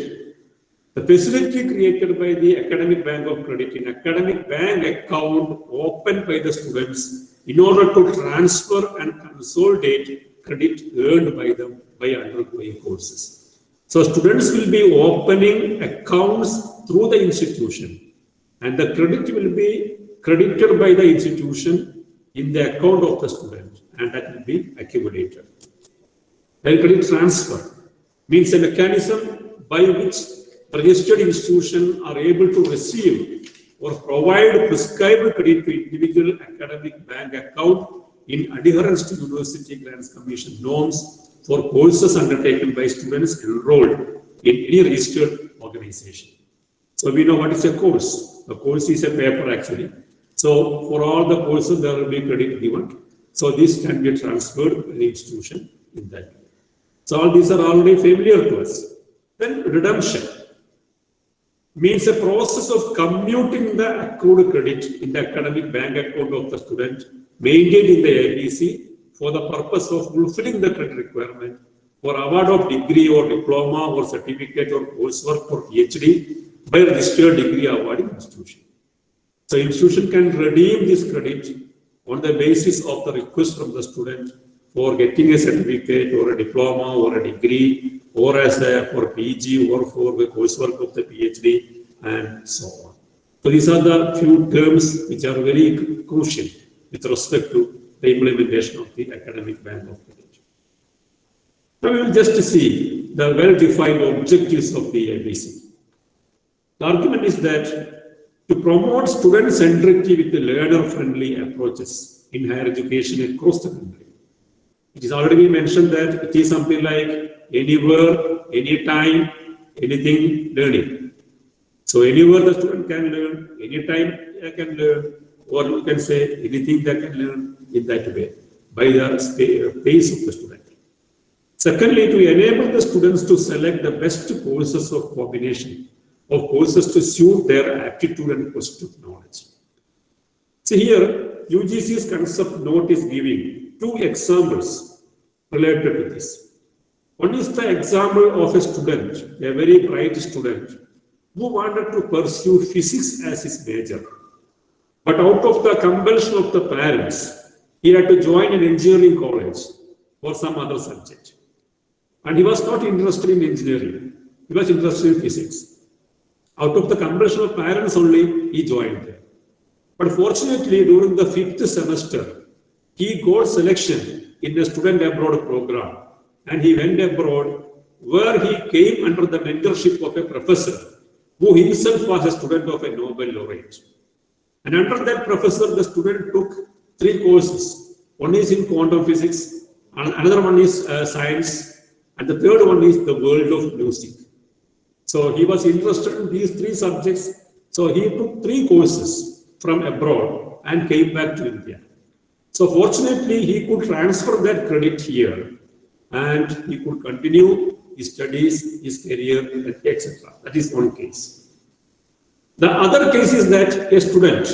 The facility created by the Academic Bank of Credit in academic bank account opened by the students in order to transfer and consolidate credit earned by them by undergoing courses. So students will be opening accounts through the institution, and the credit will be credited by the institution in the account of the student, and that will be accumulated. Then credit transfer means a mechanism by which registered institutions are able to receive or provide prescribed credit to individual academic bank account in adherence to University Grants Commission norms for courses undertaken by students enrolled in any registered organization. So we know what is a course. A course is a paper actually. So for all the courses there will be credit given. So this can be transferred to the institution in that way. So all these are already familiar to us. Then redemption means a process of commuting the accrued credit in the academic bank account of the student maintained in the ABC for the purpose of fulfilling the credit requirement for award of degree or diploma or certificate or coursework for PhD by a registered degree awarding institution. So institution can redeem this credit on the basis of the request from the student for getting a certificate or a diploma or a degree or as a for PG or for the coursework of the PhD and so on. So these are the few terms which are very crucial with respect to the implementation of the Academic Bank of Credit. Now we will just see the well-defined objectives of the ABC. The argument is that to promote student centricity with the learner-friendly approaches in higher education across the country. It is already been mentioned that it is something like anywhere, anytime, anything learning. So anywhere the student can learn, anytime they can learn, or you can say anything they can learn in that way by the pace of the student. Secondly, to enable the students to select the best courses of combination of courses to suit their aptitude and pursuit of knowledge. See here, UGC's concept note is giving two examples related to this. One is the example of a student, a very bright student, who wanted to pursue physics as his major. But out of the compulsion of the parents, he had to join an engineering college or some other subject. And he was not interested in engineering, he was interested in physics. Out of the compulsion of parents only, he joined there. But fortunately, during the 5th semester, he got selection in the student abroad program, and he went abroad where he came under the mentorship of a professor who himself was a student of a Nobel laureate. And under that professor, the student took 3 courses. One is in quantum physics, another one is science, and the third one is the world of music. So he was interested in these 3 subjects. So he took 3 courses from abroad and came back to India. So fortunately, he could transfer that credit here and he could continue his studies, his career, etc. That is one case. The other case is that a student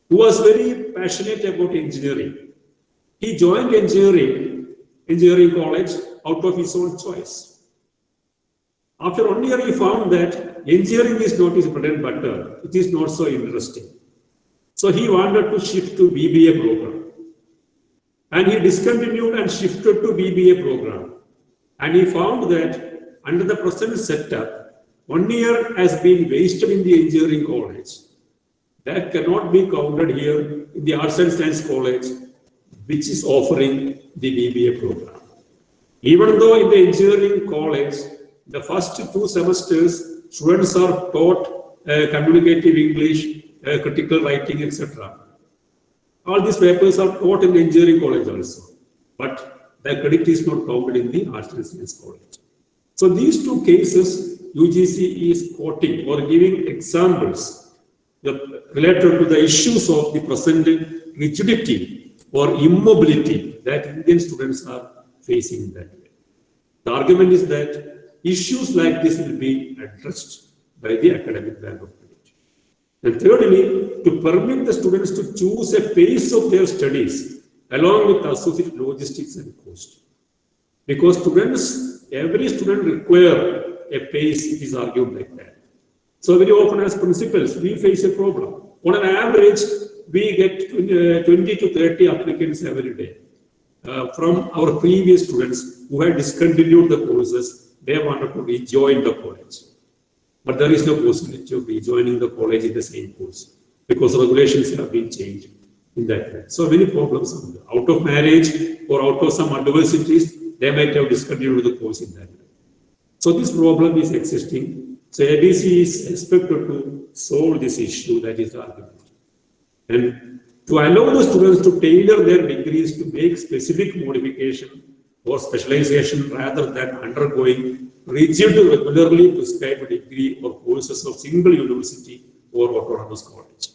who was very passionate about engineering, he joined engineering college out of his own choice. After 1 year, he found that engineering is not his bread and butter. It is not so interesting. So he wanted to shift to BBA program. And he discontinued and shifted to BBA program. And he found that under the present setup, 1 year has been wasted in the engineering college. That cannot be counted here in the Arts and Science College, which is offering the BBA program. Even though in the engineering college, the first 2 semesters, students are taught communicative English, critical writing, etc. All these papers are taught in the engineering college also, but the credit is not counted in the Arts and Science College. So these 2 cases, UGC is quoting or giving examples related to the issues of the present rigidity or immobility that Indian students are facing in that way. The argument is that issues like this will be addressed by the Academic Bank of Credit. And thirdly, to permit the students to choose a pace of their studies along with associated logistics and cost. Because students Every student requires a pace, it is argued like that. So very often as principals, we face a problem. On an average, we get 20 to 30 applicants every day. From our previous students who had discontinued the courses, they wanted to rejoin the college. But there is no possibility of rejoining the college in the same course because regulations have been changed in that way. So many problems out of marriage or out of some adversities, they might have discontinued the course in that way. So this problem is existing. So ABC is expected to solve this issue, that is the argument. And to allow the students to tailor their degrees to make specific modification or specialization rather than undergoing rigid regularly prescribed degree or courses of single university or autonomous college.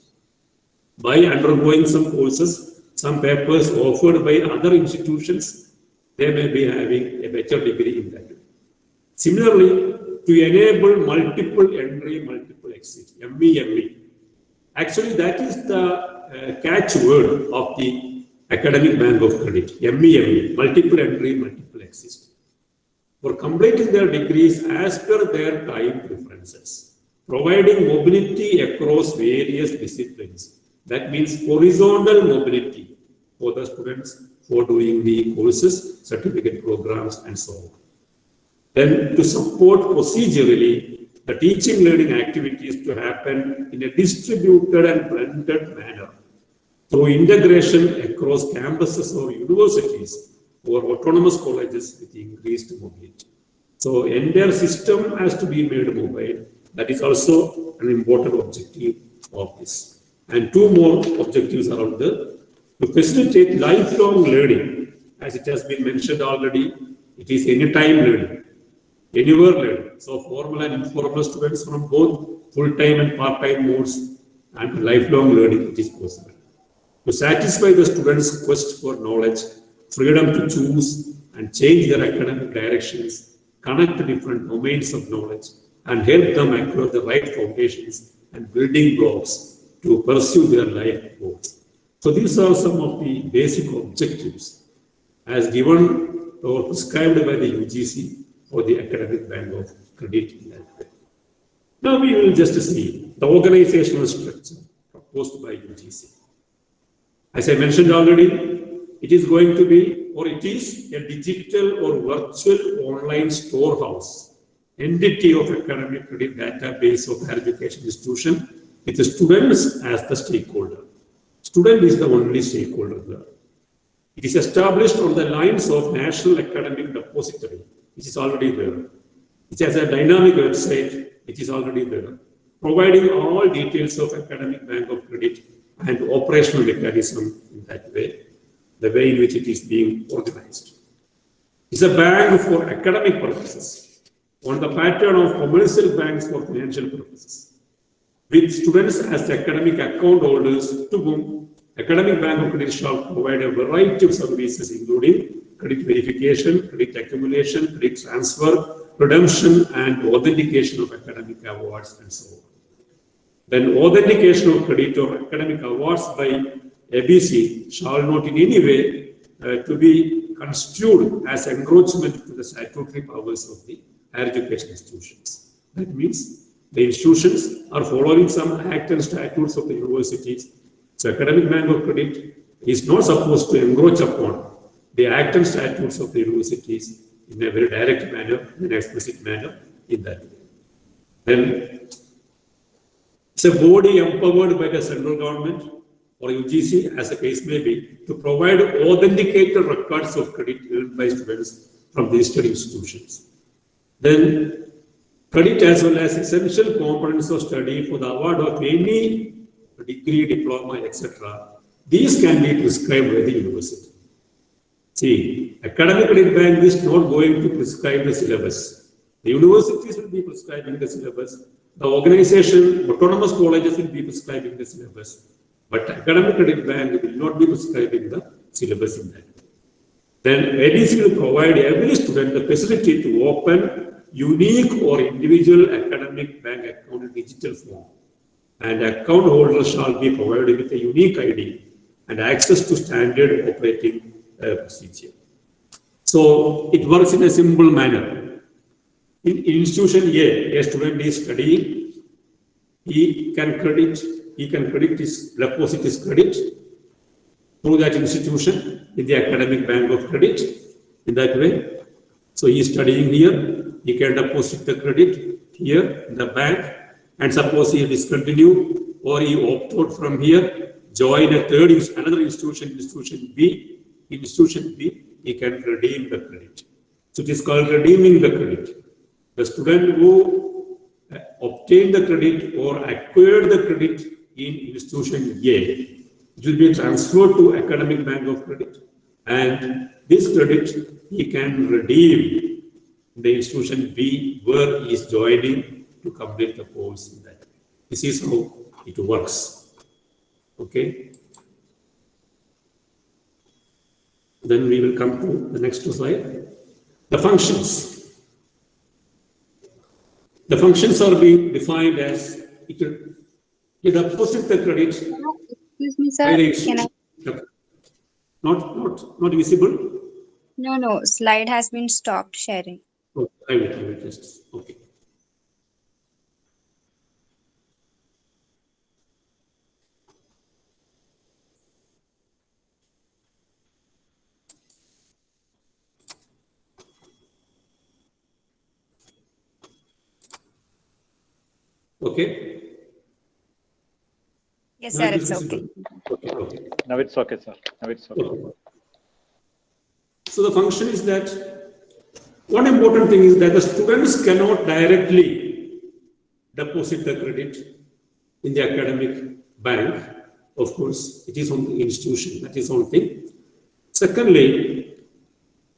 By undergoing some courses, some papers offered by other institutions, they may be having a better degree in that. Similarly, to enable multiple entry, multiple exit, MEME. Actually, that is the catchword of the Academic Bank of Credit, MEME, multiple entry, multiple exit. For completing their degrees as per their time preferences, providing mobility across various disciplines. That means horizontal mobility for the students for doing the courses, certificate programs, and so on. Then to support procedurally the teaching learning activities to happen in a distributed and blended manner through integration across campuses or universities or autonomous colleges with increased mobility. So entire system has to be made mobile. That is also an important objective of this. And two more objectives are out there. To facilitate lifelong learning, as it has been mentioned already, it is anytime learning, anywhere learning. So formal and informal students from both full-time and part-time modes and lifelong learning, it is possible. To satisfy the students' quest for knowledge, freedom to choose and change their academic directions, connect different domains of knowledge, and help them acquire the right foundations and building blocks to pursue their life goals. So these are some of the basic objectives as given or prescribed by the UGC or the Academic Bank of Credit in that way. Now we will just see the organizational structure proposed by UGC. As I mentioned already, it is going to be, or it is a digital or virtual online storehouse, entity of academic credit database of higher education institution with the students as the stakeholder. Student is the only stakeholder there. It is established on the lines of National Academic Depository, which is already there. It has a dynamic website, which is already there, providing all details of Academic Bank of Credit and operational mechanism in that way, the way in which it is being organized. It's a bank for academic purposes, on the pattern of commercial banks for financial purposes, with students as academic account holders to whom Academic Bank of Credit shall provide a variety of services including credit verification, credit accumulation, credit transfer, redemption, and authentication of academic awards and so on. Then authentication of credit or academic awards by ABC shall not in any way to be construed as encroachment to the statutory powers of the higher education institutions. That means the institutions are following some act and statutes of the universities. So Academic Bank of Credit is not supposed to encroach upon the act and statutes of the universities in a very direct manner, in an explicit manner, in that way. Then it's a body empowered by the central government or UGC, as the case may be, to provide authenticated records of credit earned by students from these study institutions. Then credit as well as essential components of study for the award of any degree, diploma, etc. These can be prescribed by the university. See, Academic Credit Bank is not going to prescribe the syllabus. The universities will be prescribing the syllabus. The organization, autonomous colleges will be prescribing the syllabus. But Academic Credit Bank will not be prescribing the syllabus in that. Then ABC will provide every student the facility to open unique or individual academic bank account in digital form. And account holders shall be provided with a unique ID and access to standard operating procedure. So it works in a simple manner. in institution A student is studying, he can credit his deposit his credit through that institution in the academic bank of credit in that way. So he is studying here, he can deposit the credit here in the bank, and suppose he discontinue or he opt out from here, join another institution, institution B, he can redeem the credit. So it is called redeeming the credit. The student who obtained the credit or acquired the credit in institution A, it will be transferred to academic bank of credit, and this credit he can redeem the institution B where he is joining to complete the course in that. This is how it works. Okay. Then we will come to the next slide. The functions. The functions are being defined as it deposit the credit. Excuse me, sir. Can I? Not visible. No. Slide has been stopped sharing. Oh, I will just. Okay. Okay. Yes, sir, it's okay. Okay. Now it's okay, sir. Now it's okay. Okay. So the function is that one important thing is that the students cannot directly deposit the credit in the academic bank. Of course, it is on the institution. That is one thing. Secondly,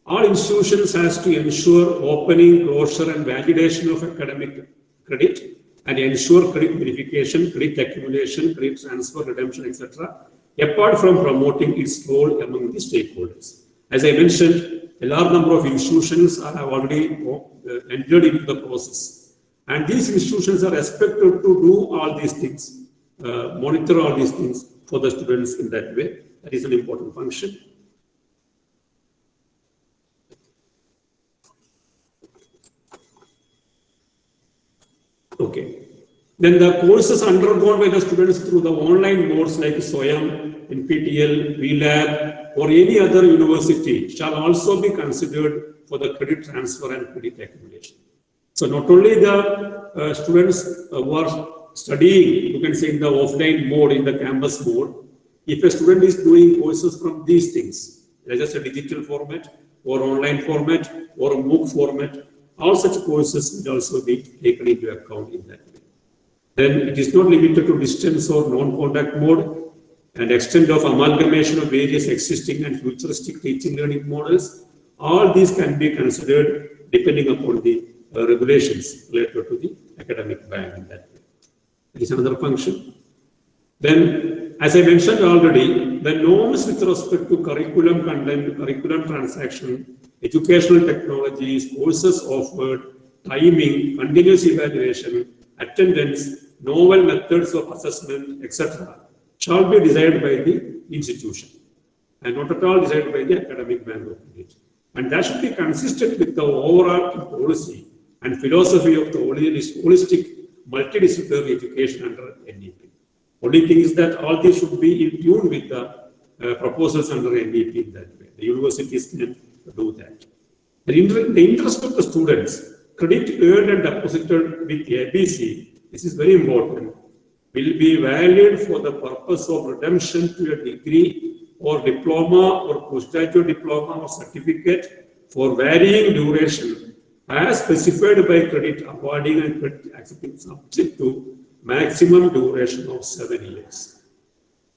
all institutions has to ensure opening, closure, and validation of academic credit, and ensure credit verification, credit accumulation, credit transfer, redemption, etc., apart from promoting its role among the stakeholders. As I mentioned, a large number of institutions have already entered into the process. And these institutions are expected to do all these things, monitor all these things for the students in that way. That is an important function. Okay. Then the courses undergone by the students through the online modes like SWAYAM, NPTEL, VLab, or any other university shall also be considered for the credit transfer and credit accumulation. So not only the students who are studying, you can say in the offline mode, in the campus mode, if a student is doing courses from these things, whether it's a digital format or online format or a MOOC format, all such courses will also be taken into account in that way. Then it is not limited to distance or non-contact mode, and extent of amalgamation of various existing and futuristic teaching learning models. All these can be considered depending upon the regulations related to the academic bank in that way. That is another function. Then, as I mentioned already, the norms with respect to curriculum content, curriculum transaction, educational technologies, courses offered, timing, continuous evaluation, attendance, novel methods of assessment, etc., shall be decided by the institution and not at all decided by the academic bank of credit. And that should be consistent with the overall policy and philosophy of the holistic multidisciplinary education under NEP. Only thing is that all these should be in tune with the proposals under NEP in that way. The universities can do that. The interest of the students, credit earned and deposited with ABC, this is very important, will be valid for the purpose of redemption to a degree or diploma or postgraduate diploma or certificate for varying duration as specified by credit awarding and credit accepting subject to maximum duration of 7 years.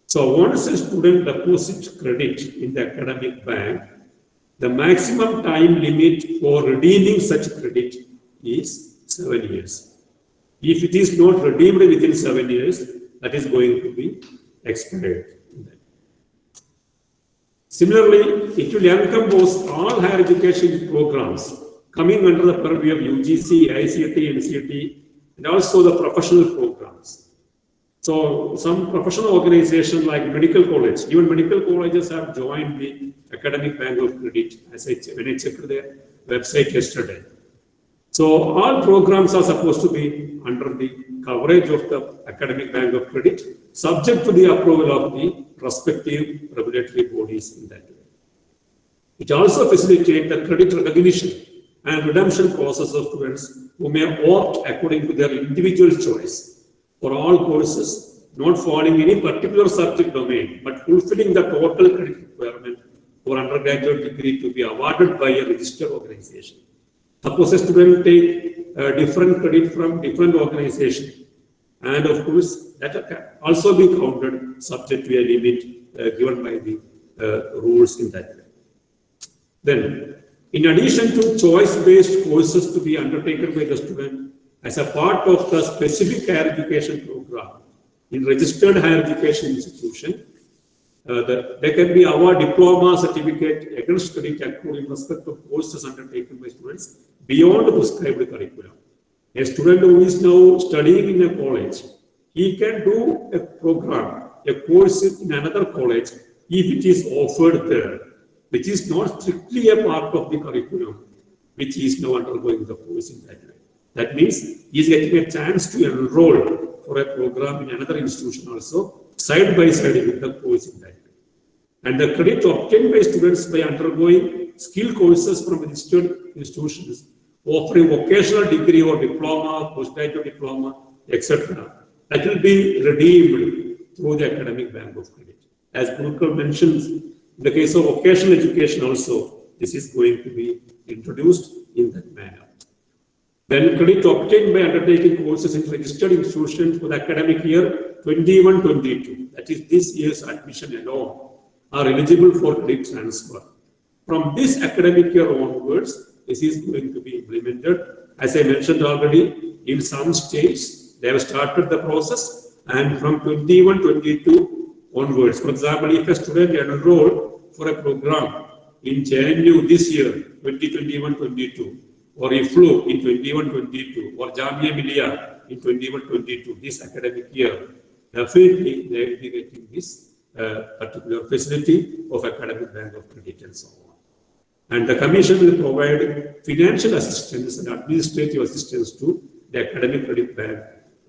So once a student deposits credit in the academic bank, the maximum time limit for redeeming such credit is 7 years. If it is not redeemed within 7 years, that is going to be expired. Similarly, it will encompass all higher education programs coming under the purview of UGC, ICT, NCT, and also the professional programs. So some professional organizations like medical college, even medical colleges have joined the academic bank of credit, when I checked their website yesterday. So all programs are supposed to be under the coverage of the Academic Bank of Credit, subject to the approval of the respective regulatory bodies in that way. It also facilitates the credit recognition and redemption process of students who may opt according to their individual choice for all courses, not falling in any particular subject domain, but fulfilling the total credit requirement for undergraduate degree to be awarded by a registered organization. Suppose a student take different credit from different organization, and of course that can also be counted subject to a limit given by the rules in that way. Then, in addition to choice-based courses to be undertaken by the student as a part of the specific higher education program in registered higher education institution, there can be award diploma certificate against credit accrued in respect of courses undertaken by students beyond the prescribed curriculum. A student who is now studying in a college, he can do a program, a course in another college if it is offered there, which is not strictly a part of the curriculum, which is now undergoing the course in that way. That means he is getting a chance to enroll for a program in another institution also, side by side with the course in that way. And the credit obtained by students by undergoing skill courses from registered institutions offering vocational degree or diploma, postgraduate diploma, etc., that will be redeemed through the Academic Bank of Credit. As Gurukul mentions, in the case of vocational education also, this is going to be introduced in that manner. Then credit obtained by undertaking courses in registered institutions for the academic year 21-22, that is this year's admission alone, are eligible for credit transfer. From this academic year onwards, this is going to be implemented. As I mentioned already, in some states, they have started the process, and from 21-22 onwards, for example, if a student enrolled for a program in JNU this year, 2021-22, or IFLU in 21-22, or Jamia Millia in 21-22, this academic year, definitely they will be getting this particular facility of Academic Bank of Credit and so on. And the Commission will provide financial assistance and administrative assistance to the Academic Credit Bank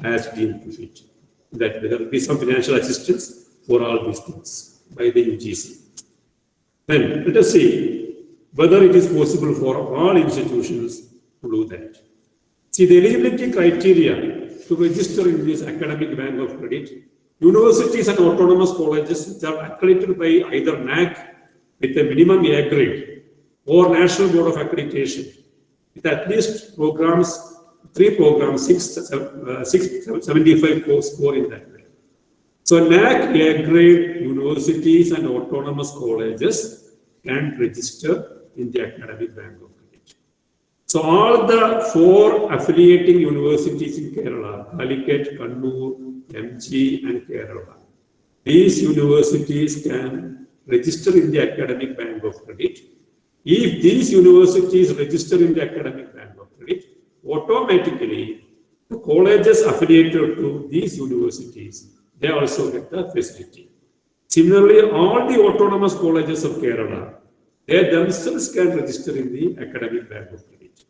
as deemed to fit. That there will be some financial assistance for all these things by the UGC. Then let us see whether it is possible for all institutions to do that. See, the eligibility criteria to register in this Academic Bank of Credit, universities and autonomous colleges which are accredited by either NAC with a minimum A grade or National Board of Accreditation with at least programs, 3 programs, 675 score in that way. So NAC A grade universities and autonomous colleges can register in the Academic Bank of Credit. So all the 4 affiliating universities in Kerala, Calicut, Kannur, MG and Kerala, these universities can register in the Academic Bank of Credit. If these universities register in the Academic Bank of Credit, automatically the colleges affiliated to these universities, they also get the facility. Similarly, all the autonomous colleges of Kerala, they themselves can register in the Academic Bank of Credit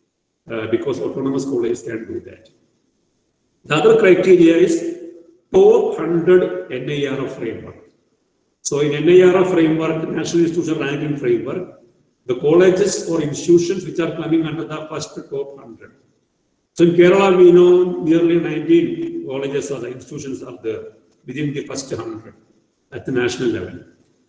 because autonomous colleges can do that. The other criteria is top 100 NIRF framework. So in NIRF framework, National Institution Ranking Framework, the colleges or institutions which are coming under the first top 100. So in Kerala, we know nearly 19 colleges or the institutions are there within the first 100 at the national level.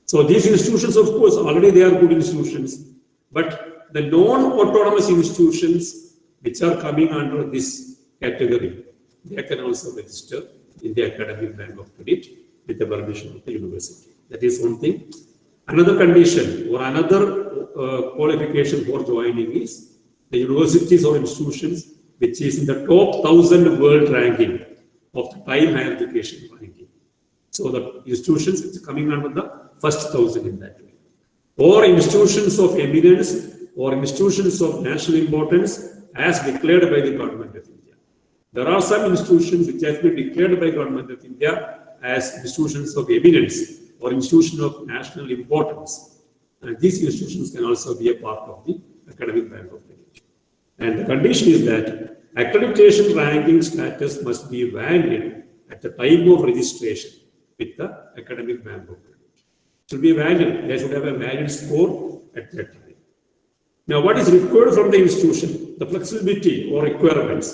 So these institutions, of course, already they are good institutions, but the non-autonomous institutions which are coming under this category, they can also register in the Academic Bank of Credit with the permission of the university. That is one thing. Another condition or another qualification for joining is the universities or institutions which is in the top 1000 world ranking of the time higher education ranking. So the institutions which are coming under the first 1000 in that way. Or institutions of eminence or institutions of national importance as declared by the Government of India. There are some institutions which have been declared by Government of India as institutions of eminence or institutions of national importance. And these institutions can also be a part of the Academic Bank of Credit. And the condition is that accreditation ranking status must be valid at the time of registration with the academic bank of credit. It should be valid. They should have a valid score at that time. Now, what is required from the institution? The flexibility or requirements.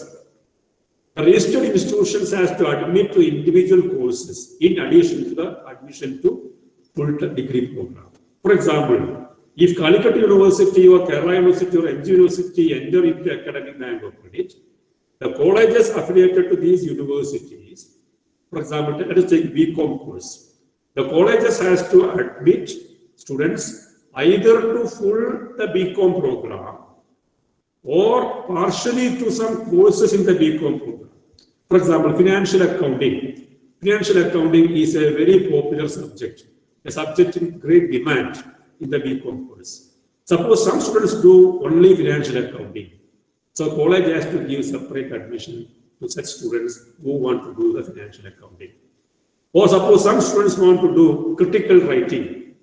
The registered institutions has to admit to individual courses in addition to the admission to full degree program. For example, if Calicut University or Kerala University or NG University enter into academic bank of credit, the colleges affiliated to these universities, for example, let us take BCom course. The colleges has to admit students either to full the BCom program or partially to some courses in the BCom program. For example, financial accounting. Financial accounting is a very popular subject, a subject in great demand in the BCom course. Suppose some students do only financial accounting. So college has to give separate admission to such students who want to do the financial accounting. Or suppose some students want to do critical writing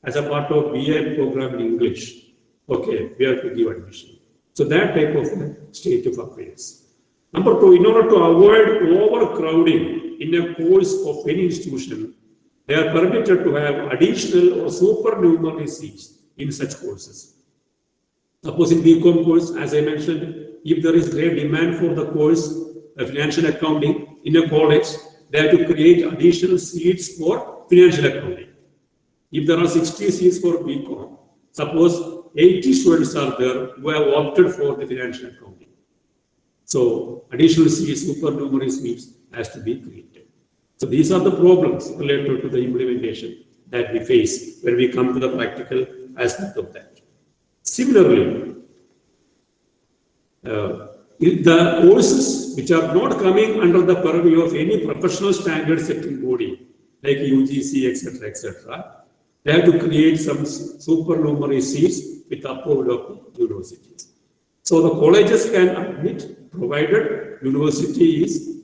as a part of BA program in English. Okay, we have to give admission. So that type of state of affairs. Number two, in order to avoid overcrowding in a course of any institution, they are permitted to have additional or supernumerary seats in such courses. Suppose in BCom course, as I mentioned, if there is great demand for the course of financial accounting in a college, they have to create additional seats for financial accounting. If there are 60 seats for BCom, suppose 80 students are there who have opted for the financial accounting. So additional seats, supernumerary seats has to be created. So these are the problems related to the implementation that we face when we come to the practical aspect of that. Similarly, the courses which are not coming under the purview of any professional standard setting body like UGC, etc., they have to create some supernumerary seats with approval of the universities. So the colleges can admit, provided university is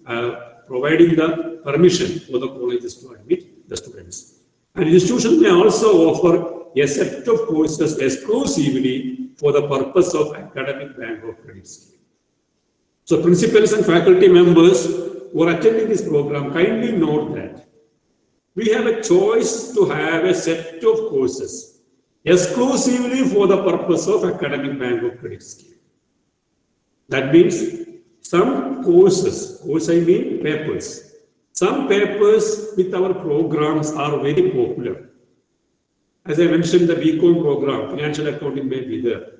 providing the permission for the colleges to admit the students. And institutions may also offer a set of courses exclusively for the purpose of academic bank of credit scheme. So principals and faculty members who are attending this program kindly note that we have a choice to have a set of courses exclusively for the purpose of academic bank of credit scheme. That means some courses, I mean papers, some papers with our programs are very popular. As I mentioned, the BCom program, financial accounting may be there.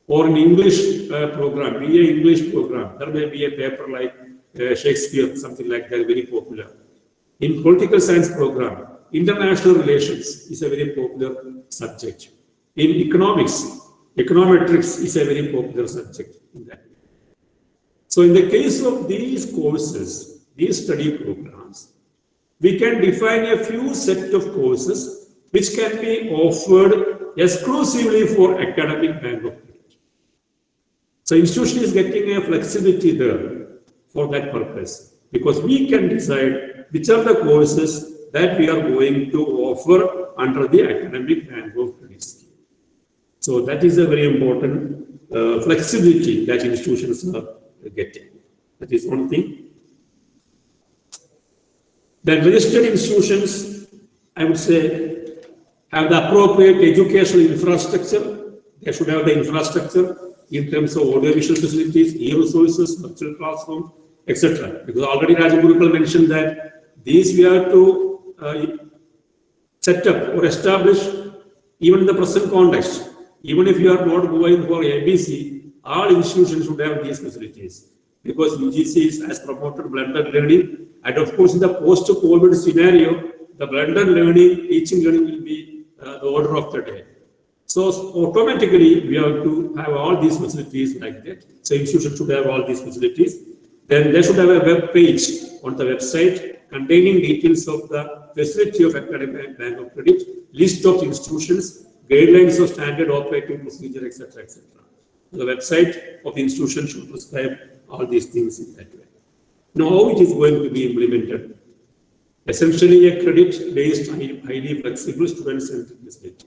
Or in English program, BA English program, there may be a paper like Shakespeare, something like that, very popular. In political science program, international relations is a very popular subject. In economics, econometrics is a very popular subject in that. So in the case of these courses, these study programs, we can define a few set of courses which can be offered exclusively for academic bank of credit. So institution is getting a flexibility there for that purpose, because we can decide which are the courses that we are going to offer under the academic bank of credit scheme. So that is a very important flexibility that institutions are getting. That is one thing. Then registered institutions, I would say, have the appropriate educational infrastructure. They should have the infrastructure in terms of audiovisual facilities, e-resources, virtual classroom, etc. Because already Rajan Gurukul mentioned that these we have to set up or establish even in the present context. Even if you are not going for ABC, all institutions should have these facilities, because UGC has promoted blended learning, and of course in the post-COVID scenario, the blended learning, teaching learning will be the order of the day. So automatically we have to have all these facilities like that. So institutions should have all these facilities. Then they should have a web page on the website containing details of the facility of academic bank of credit, list of institutions, guidelines of standard operating procedure, etc., etc. The website of the institution should prescribe all these things in that way. Now, how it is going to be implemented? Essentially, a credit-based, highly flexible student-centric facility.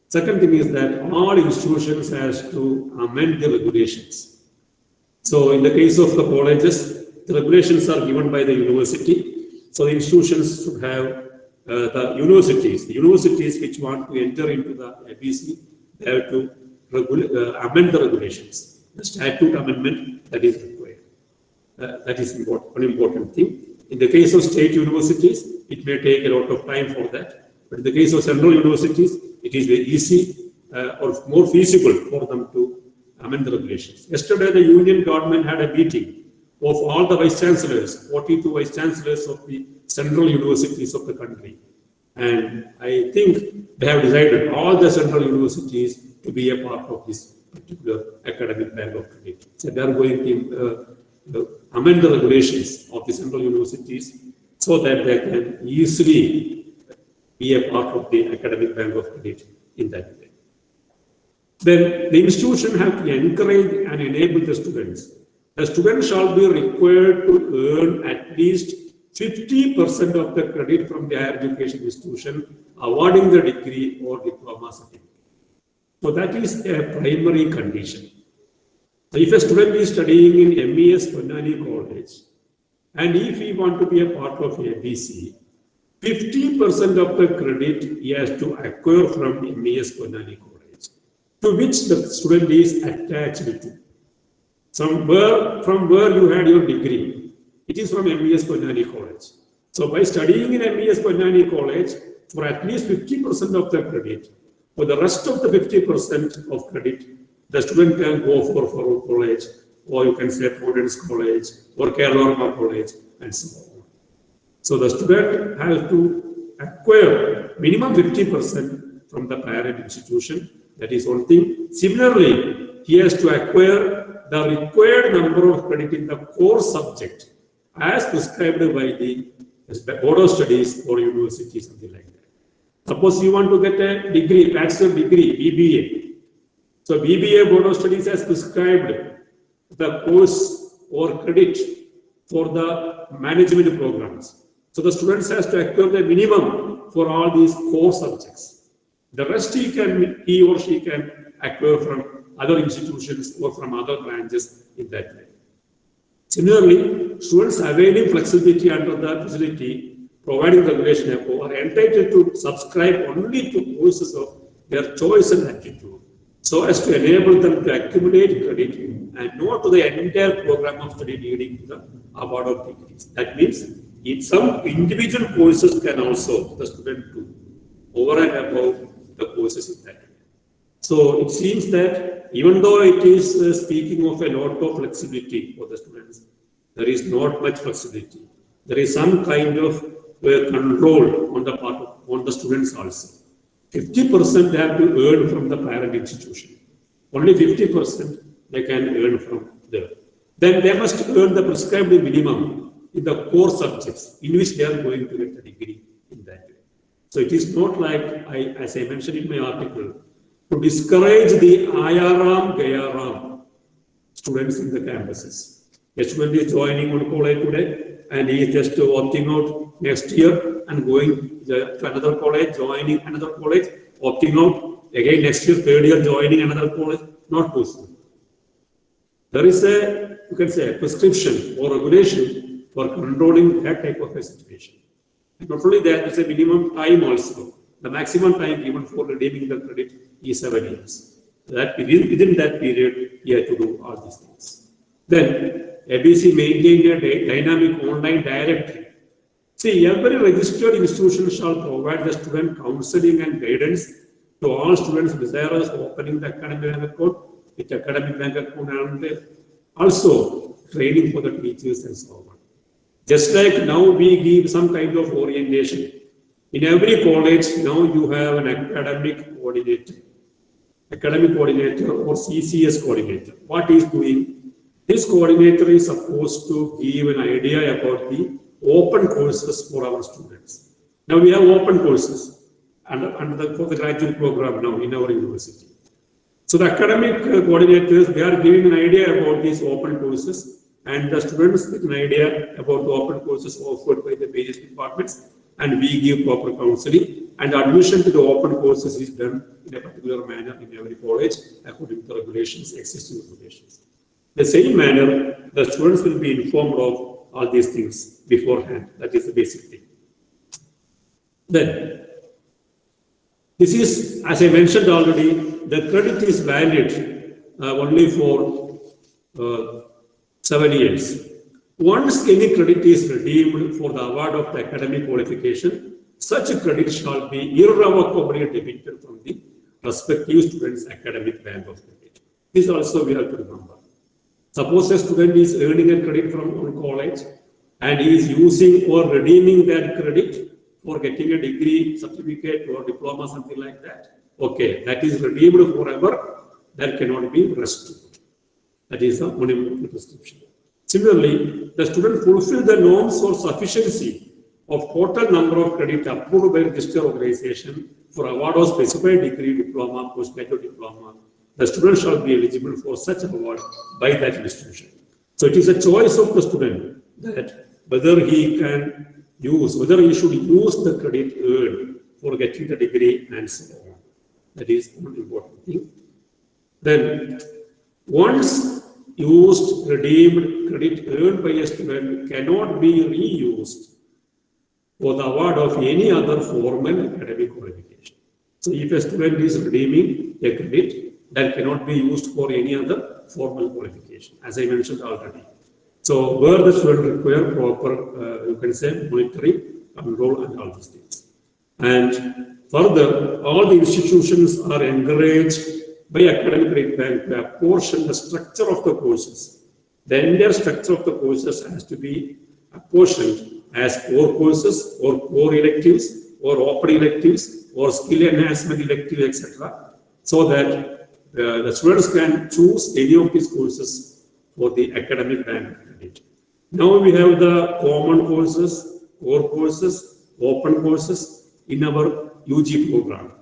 Second thing is that all institutions has to amend the regulations. So in the case of the colleges, the regulations are given by the university. So the institutions should have the universities which want to enter into the ABC, they have to amend the regulations. The statute amendment that is required. That is an important thing. In the case of state universities, it may take a lot of time for that. But in the case of central universities, it is very easy or more feasible for them to amend the regulations. Yesterday, the union government had a meeting of all the vice chancellors, 42 vice chancellors of the central universities of the country. And I think they have decided all the central universities to be a part of this particular academic bank of credit. So they are going to amend the regulations of the central universities so that they can easily be a part of the academic bank of credit in that way. Then the institution have to encourage and enable the students. The students shall be required to earn at least 50% of the credit from the higher education institution awarding the degree or diploma certificate. So that is a primary condition. So if a student is studying in MES Ponnani College, and if he want to be a part of ABC, 50% of the credit he has to acquire from MES Ponnani College, to which the student is attached to. From where you had your degree, it is from MES Ponnani College. So by studying in MES Ponnani College, for at least 50% of the credit, for the rest of the 50% of credit, the student can go for Farooq College, or you can say Prudence College, or Kerala College, and so on. So the student has to acquire minimum 50% from the parent institution. That is one thing. Similarly, he has to acquire the required number of credit in the core subject as prescribed by the Board of Studies or university, something like that. Suppose you want to get a degree, bachelor degree, BBA. So BBA Board of Studies has prescribed the course or credit for the management programs. So the students has to acquire the minimum for all these core subjects. The rest he or she can acquire from other institutions or from other branches in that way. Similarly, students availing flexibility under the facility providing regulation are entitled to subscribe only to courses of their choice and aptitude, so as to enable them to accumulate credit and not to the entire program of study leading to the award of degrees. That means in some individual courses can also the student do over and above the courses in that way. So it seems that even though it is speaking of a lot of flexibility for the students, there is not much flexibility. There is some kind of control on the part of the students also. 50% they have to earn from the parent institution. Only 50% they can earn from there. Then they must earn the prescribed minimum in the core subjects in which they are going to get a degree in that way. So it is not like, as I mentioned in my article, to discourage the Ayaram, Gayaram students in the campuses. A student is joining one college today and he is just opting out next year and going to another college, joining another college, opting out again next year, third year, joining another college. Not possible. There is a, you can say, a prescription or regulation for controlling that type of a situation. And not only that, there is a minimum time also. The maximum time given for redeeming the credit is 7 years. That within that period, you have to do all these things. Then, ABC maintained a dynamic online directory. See, every registered institution shall provide the student counseling and guidance to all students desirous of opening the academic bank account, with academic bank account and also training for the teachers and so on. Just like now we give some kind of orientation. In every college, now you have an academic coordinator or CCS coordinator. What is doing? This coordinator is supposed to give an idea about the open courses for our students. Now we have open courses for the graduate program now in our university. So the academic coordinators, they are giving an idea about these open courses, and the students get an idea about the open courses offered by the various departments, and we give proper counseling, and admission to the open courses is done in a particular manner in every college according to the regulations, existing regulations. The same manner, the students will be informed of all these things beforehand. That is the basic thing. Then, this is, as I mentioned already, the credit is valid only for 7 years. Once any credit is redeemed for the award of the academic qualification, such a credit shall be irrevocably debited from the respective student's academic bank of credit. This also we have to remember. Suppose a student is earning a credit from one college and he is using or redeeming that credit for getting a degree, certificate or diploma, something like that. Okay, that is redeemed forever. That cannot be restored. That is the one important prescription. Similarly, the student fulfills the norms or sufficiency of total number of credit approved by registered organization for award of specified degree, diploma, postgraduate diploma. The student shall be eligible for such award by that institution. So it is a choice of the student that whether he can use, whether he should use the credit earned for getting the degree and so on. That is one important thing. Then, once used, redeemed credit earned by a student cannot be reused for the award of any other formal academic qualification. So, if a student is redeeming a credit, that cannot be used for any other formal qualification, as I mentioned already. So, where the student require proper, you can say, monitoring, control, and all these things. And further, all the institutions are encouraged by academic credit bank to apportion the structure of the courses. The entire structure of the courses has to be apportioned as core courses or core electives or open electives or skill enhancement electives, etc. So that the students can choose any of these courses for the academic bank credit. Now we have the common courses, core courses, open courses in our UG program.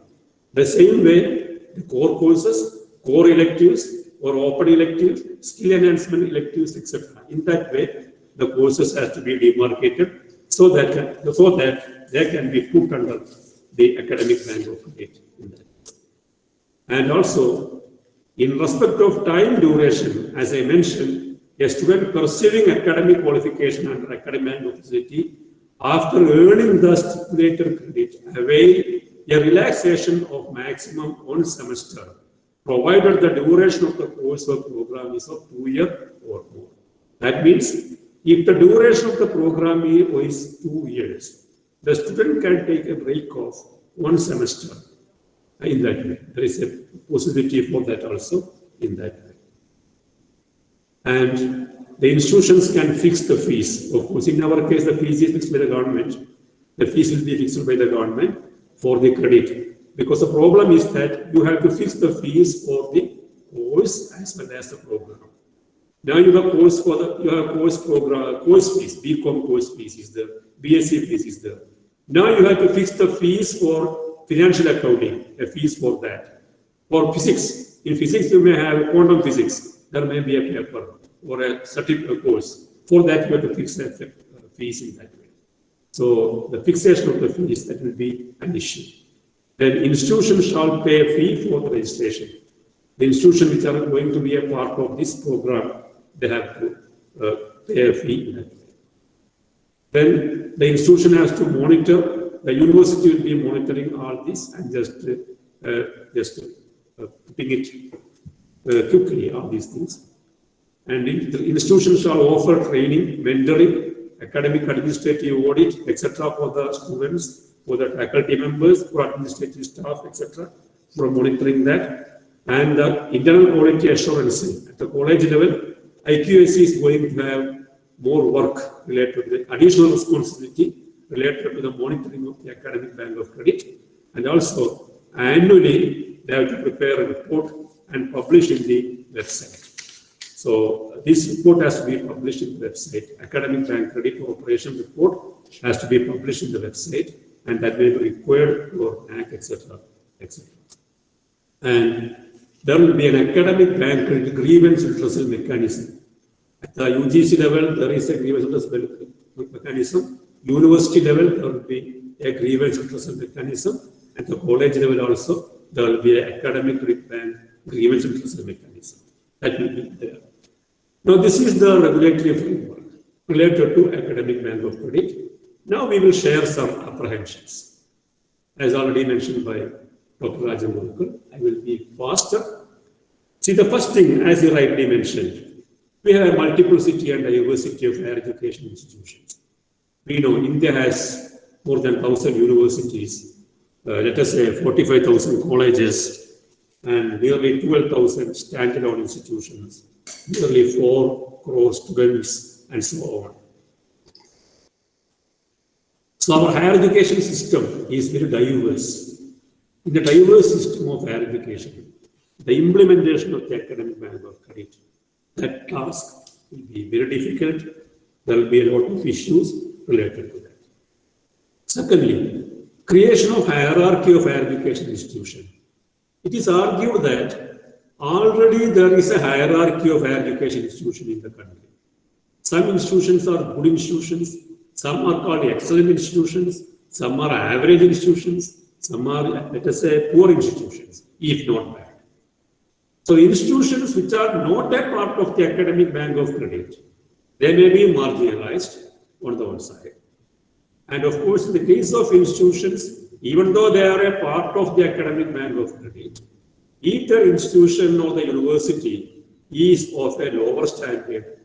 The same way, the core courses, core electives or open electives, skill enhancement electives, etc. In that way, the courses have to be demarcated so that they can be put under the academic bank of credit. And also, in respect of time duration, as I mentioned, a student pursuing academic qualification under academic bank of facility, after earning the stipulated credit, avail a relaxation of maximum 1 semester, provided the duration of the course or program is of 2 years or more. That means, if the duration of the program is 2 years, the student can take a break of 1 semester. In that way, there is a possibility for that also in that way. And the institutions can fix the fees. Of course, in our case, the fees is fixed by the government. The fees will be fixed by the government for the credit. Because the problem is that you have to fix the fees for the course as well as the program. Now you have course for the course fees, BCom course fees is there, BSc fees is there. Now you have to fix the fees for financial accounting, a fees for that. For physics, in physics you may have quantum physics, there may be a paper or a certificate course. For that you have to fix the fees in that way. So the fixation of the fees, that will be an issue. Then institutions shall pay a fee for the registration. The institutions which are going to be a part of this program, they have to pay a fee in that way. Then the institution has to monitor. The university will be monitoring all this and just putting it quickly, all these things. And the institution shall offer training, mentoring, academic administrative audit, etc. for the students, for the faculty members, for administrative staff, etc. for monitoring that. And the internal quality assurance at the college level, IQAC is going to have more work related to the additional responsibility related to the monitoring of the academic bank of credit, and also annually they have to prepare a report and publish in the website. So this report has to be published in the website. Academic bank credit operation report has to be published in the website, and that may be required for bank, etc., etc. And there will be an academic bank credit grievance redressal mechanism. At the UGC level, there is a grievance redressal mechanism. University level, there will be a grievance redressal mechanism. At the college level also, there will be an academic bank grievance redressal mechanism. That will be there. Now, this is the regulatory framework related to academic bank of credit. Now, we will share some apprehensions. As already mentioned by Dr. Rajan Gurukul, I will be faster. See, the first thing, as you rightly mentioned, we have a multiplicity and diversity of higher education institutions. We know India has more than 1,000 universities, let us say 45,000 colleges, and nearly 12,000 standalone institutions, nearly 4 crore students, and so on. So our higher education system is very diverse. In the diverse system of higher education, the implementation of the academic bank of credit, that task will be very difficult. There will be a lot of issues related to that. Secondly, creation of hierarchy of higher education institution. It is argued that already there is a hierarchy of higher education institution in the country. Some institutions are good institutions, some are called excellent institutions, some are average institutions, some are, let us say, poor institutions, if not bad. So institutions which are not a part of the academic bank of credit, they may be marginalized on the one side. And of course, in the case of institutions, even though they are a part of the academic bank of credit, either institution or the university is of a lower standard.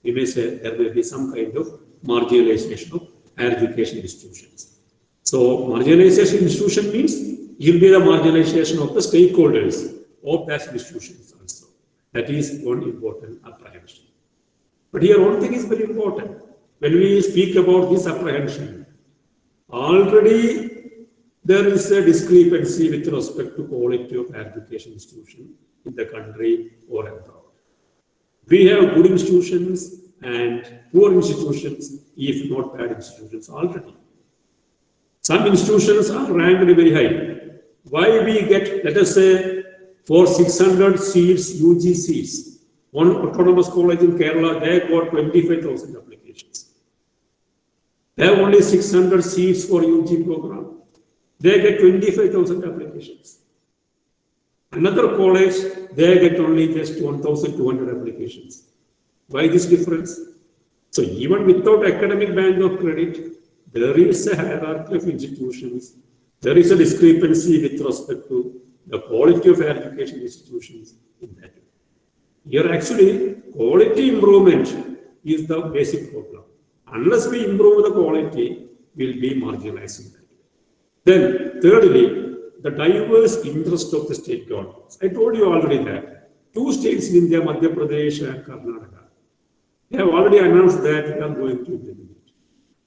We may say there may be some kind of marginalization of higher education institutions. So marginalization institution means it will be the marginalization of the stakeholders of that institutions also. That is one important apprehension. But here one thing is very important. When we speak about this apprehension, already there is a discrepancy with respect to quality of higher education institution in the country or abroad. We have good institutions and poor institutions, if not bad institutions already. Some institutions are ranked very high. Why we get, let us say, for 600 seats, UG seats, one autonomous college in Kerala, they got 25,000 applications. They have only 600 seats for UG program. They get 25,000 applications. Another college, they get only just 1,200 applications. Why this difference? So even without academic bank of credit, there is a hierarchy of institutions. There is a discrepancy with respect to the quality of higher education institutions in that. Here actually, quality improvement is the basic problem. Unless we improve the quality, we'll be marginalizing that. Then, thirdly, the diverse interest of the state governments. I told you already that 2 states in India, Madhya Pradesh and Karnataka, they have already announced that they are going to implement it.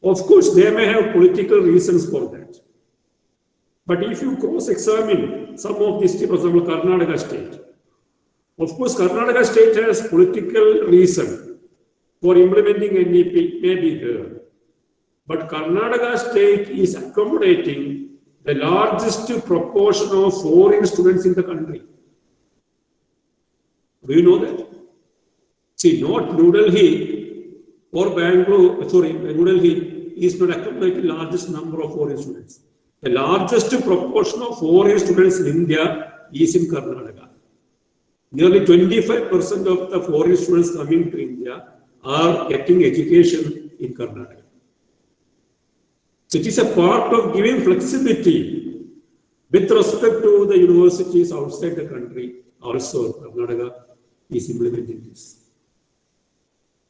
Of course, they may have political reasons for that. But if you cross-examine some of these states, for example, Karnataka state, of course, Karnataka state has political reason for implementing NEP, may be there. But Karnataka state is accommodating the largest proportion of foreign students in the country. Do you know that? See, not New Delhi or Bangalore, sorry, New Delhi is not accommodating the largest number of foreign students. The largest proportion of foreign students in India is in Karnataka. Nearly 25% of the foreign students coming to India are getting education in Karnataka. So it is a part of giving flexibility with respect to the universities outside the country. Also, Karnataka is implementing this.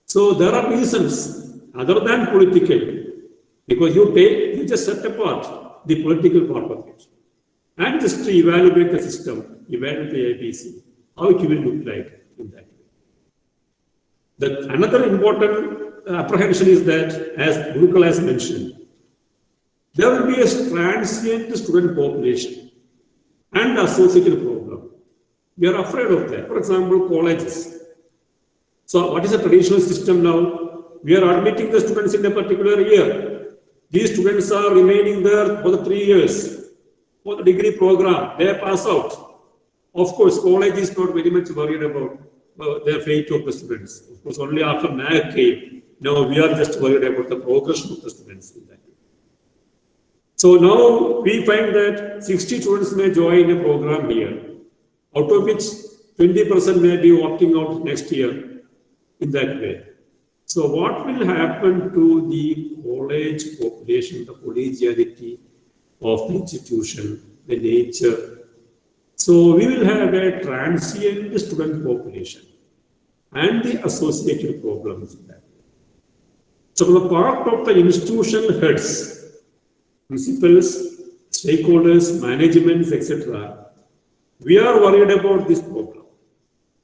So there are reasons other than political, because you just set apart the political part of it and just to evaluate the system, evaluate the ABC, how it will look like in that way. Another important apprehension is that, as Gurukul has mentioned, there will be a transient student population and associated problem. We are afraid of that. For example, colleges. So what is the traditional system now? We are admitting the students in a particular year. These students are remaining there for the 3 years for the degree program. They pass out. Of course, college is not very much worried about the fate of the students. Of course, only after NAC came, now we are just worried about the progression of the students in that. So now we find that 60 students may join a program here, out of which 20% may be opting out next year. in that way. So what will happen to the college population, the collegiality of the institution, the nature? So we will have a transient student population and the associated problems in that. So the part of the institution heads, principals, stakeholders, managements, etc., we are worried about this problem.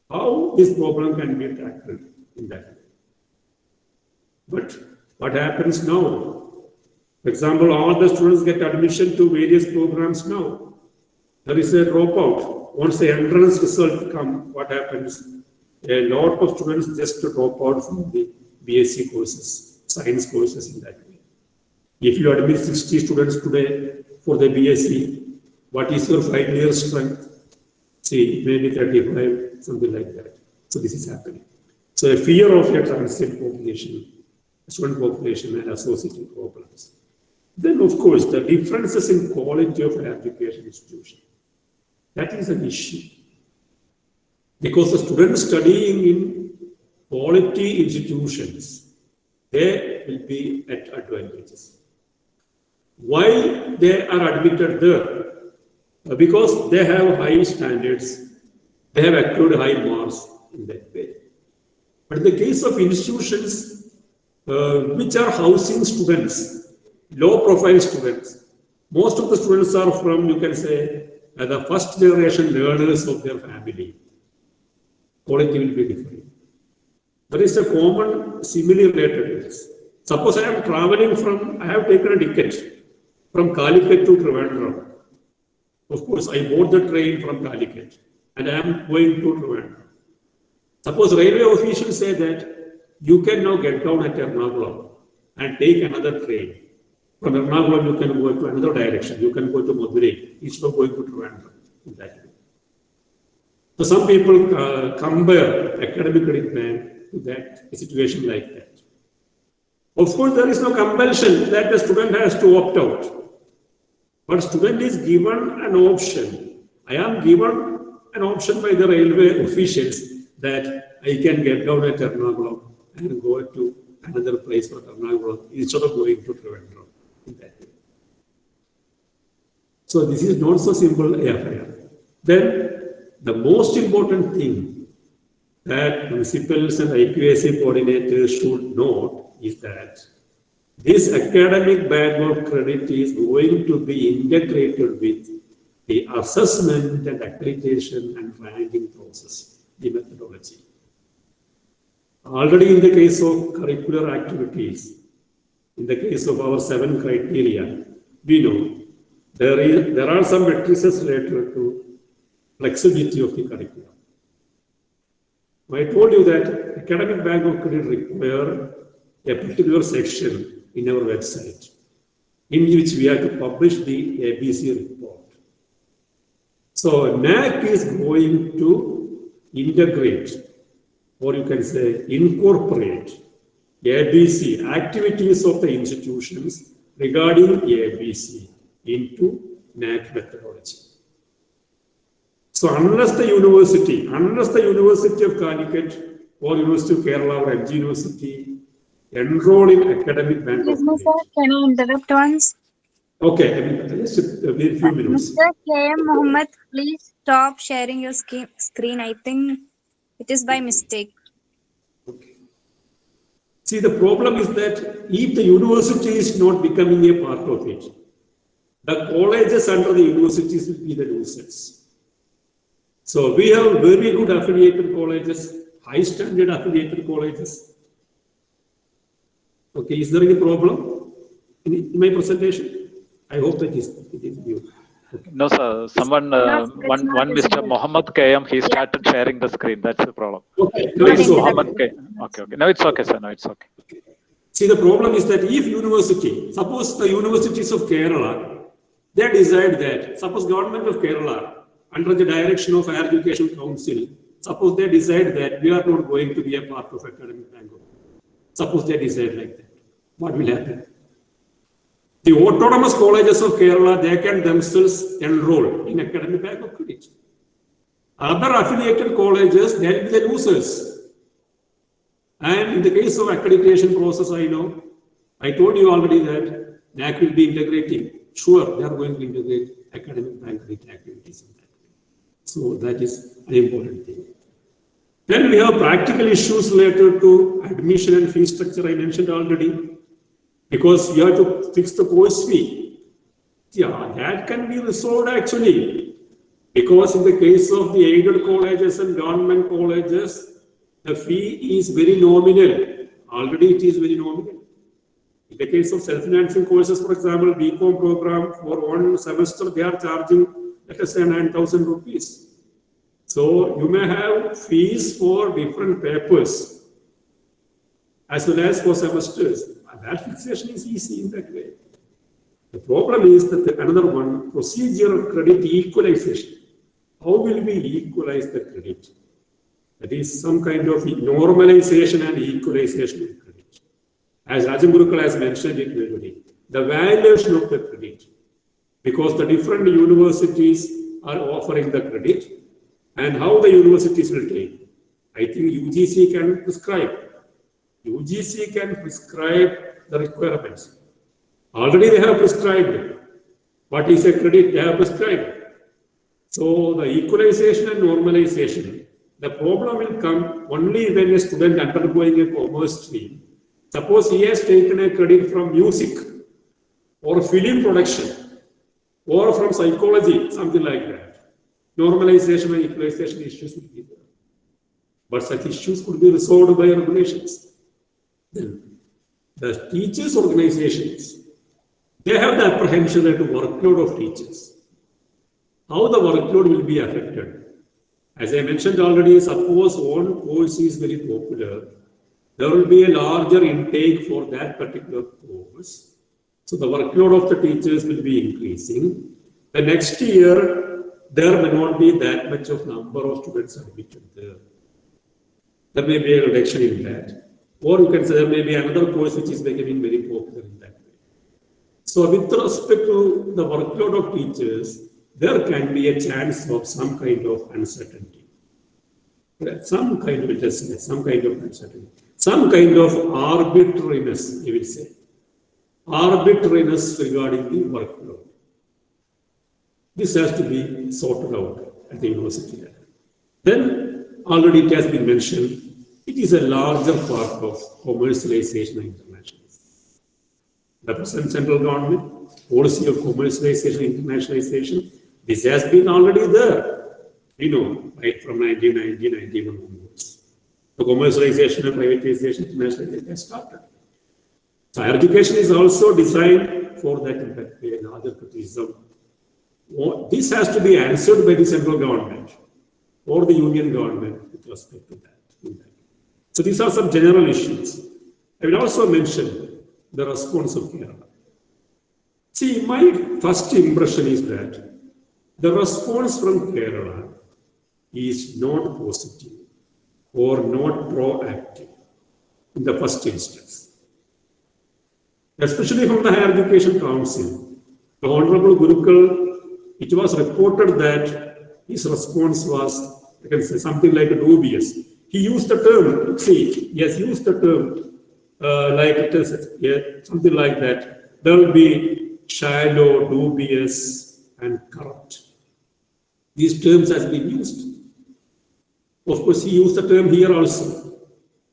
How this problem can be tackled in that way. But what happens now? For example, all the students get admission to various programs now. There is a dropout. Once the entrance result comes, what happens? A lot of students just drop out from the BSc courses, science courses in that way. If you admit 60 students today for the BSc, what is your 5 year strength? See, maybe 35, something like that. So this is happening. So a fear of a transient population, student population and associated problems. Then of course, the differences in quality of an education institution. That is an issue. Because the students studying in quality institutions, they will be at advantages. Why they are admitted there? Because they have high standards, they have accrued high marks in that way. But in the case of institutions which are housing students, low profile students, most of the students are from, you can say, the first generation learners of their family. Quality will be different. There is a common simile related to this. Suppose I am traveling from, I have taken a ticket from Calicut to Trivandrum. Of course, I bought the train from Calicut and I am going to Trivandrum. Suppose railway officials say that you can now get down at Ernakulam and take another train. From Ernakulam, you can go to another direction. You can go to Madurai instead of going to Trivandrum in that way. So some people compare academic plan to that, a situation like that. Of course, there is no compulsion that the student has to opt out. But student is given an option. I am given an option by the railway officials that I can get down at Ernakulam and go to another place for Ernakulam instead of going to Trivandrum in that way. So this is not so simple affair. Then the most important thing that principals and IQAC coordinators should note is that this academic bag of credit is going to be integrated with the assessment and accreditation and ranking process, the methodology. Already in the case of curricular activities, in the case of our 7 criteria, we know there are some matrices related to flexibility of the curriculum. I told you that academic bag of credit require a particular section in our website in which we have to publish the ABC report. So NAAC is going to integrate, or you can say incorporate, ABC activities of the institutions regarding ABC into NAAC methodology. So unless the University of Calicut or University of Kerala or MG University enroll in academic band of Excuse me, credit. sir. Can I interrupt once? Okay, just a few minutes. Mr. K.M. Mohammed, please stop sharing your screen. I think it is by mistake. Okay. See, the problem is that if the university is not becoming a part of it, the colleges under the universities will be the losers. So we have very good affiliated colleges, high standard affiliated colleges. Okay, is there any problem in my presentation? I hope that it is you. Okay. No, sir. Someone, one Mr. Mohammed KM, he started sharing the screen. That's the problem. Okay. Please, Mohammed KM. Okay. No, it's okay, sir. No, it's okay. See, the problem is that if university, suppose the universities of Kerala, they decide that, suppose government of Kerala, under the direction of Higher Education Council, suppose they decide that we are not going to be a part of academic bank. Suppose they decide like that. What will happen? The autonomous colleges of Kerala, they can themselves enroll in academic bag of credit. Other affiliated colleges, they will be the losers. And in the case of accreditation process, I told you already that NAC will be integrating. Sure, they are going to integrate academic bank activities in that way. So that is an important thing. Then we have practical issues related to admission and fee structure I mentioned already, because you have to fix the course fee. Yeah, that can be resolved actually, because in the case of the aided colleges and government colleges, the fee is very nominal. Already it is very nominal. In the case of self-financing courses, for example, BCom program for one semester, they are charging, let us say, 9,000 rupees. So you may have fees for different papers as well as for semesters. That fixation is easy in that way. The problem is that another one, procedural credit equalization. How will we equalize the credit? That is some kind of normalization and equalization of credit. As Rajan Gurukul has mentioned it already, the valuation of the credit, because the different universities are offering the credit, and how the universities will take. I think UGC can prescribe. UGC can prescribe the requirements. Already they have prescribed. What is a credit? They have prescribed. So the equalization and normalization, the problem will come only when a student undergoing a commerce stream, suppose he has taken a credit from music or film production or from psychology, something like that. Normalization and equalization issues will be there. But such issues could be resolved by regulations. Then the teachers' organizations, they have the apprehension that the workload of teachers, how the workload will be affected. As I mentioned already, suppose one course is very popular, there will be a larger intake for that particular course. So the workload of the teachers will be increasing. The next year, there may not be that much of number of students admitted there. There may be a reduction in that. Or you can say there may be another course which is becoming very popular in that way. So with respect to the workload of teachers, there can be a chance of some kind of uncertainty. Some kind of uncertainty, some kind of uncertainty. Some kind of arbitrariness, you will say. Arbitrariness regarding the workload. This has to be sorted out at the university level. Then, already it has been mentioned, it is a larger part of commercialization and internationalization. The present central government policy of commercialization and internationalization, this has been already there, right from 1991 onwards. The commercialization and privatization, internationalization has started. So higher education is also designed for that impact, a larger criticism. This has to be answered by the central government or the union government with respect to that. So these are some general issues. I will also mention the response of Kerala. See, my first impression is that the response from Kerala is not positive or not proactive in the first instance. Especially from the Higher Education Council, the Honorable Gurukul, it was reported that his response was, I can say, something like dubious. He used the term, he has used the term like it is, something like that. There will be shallow, dubious, and corrupt. These terms has been used. Of course, he used the term here also.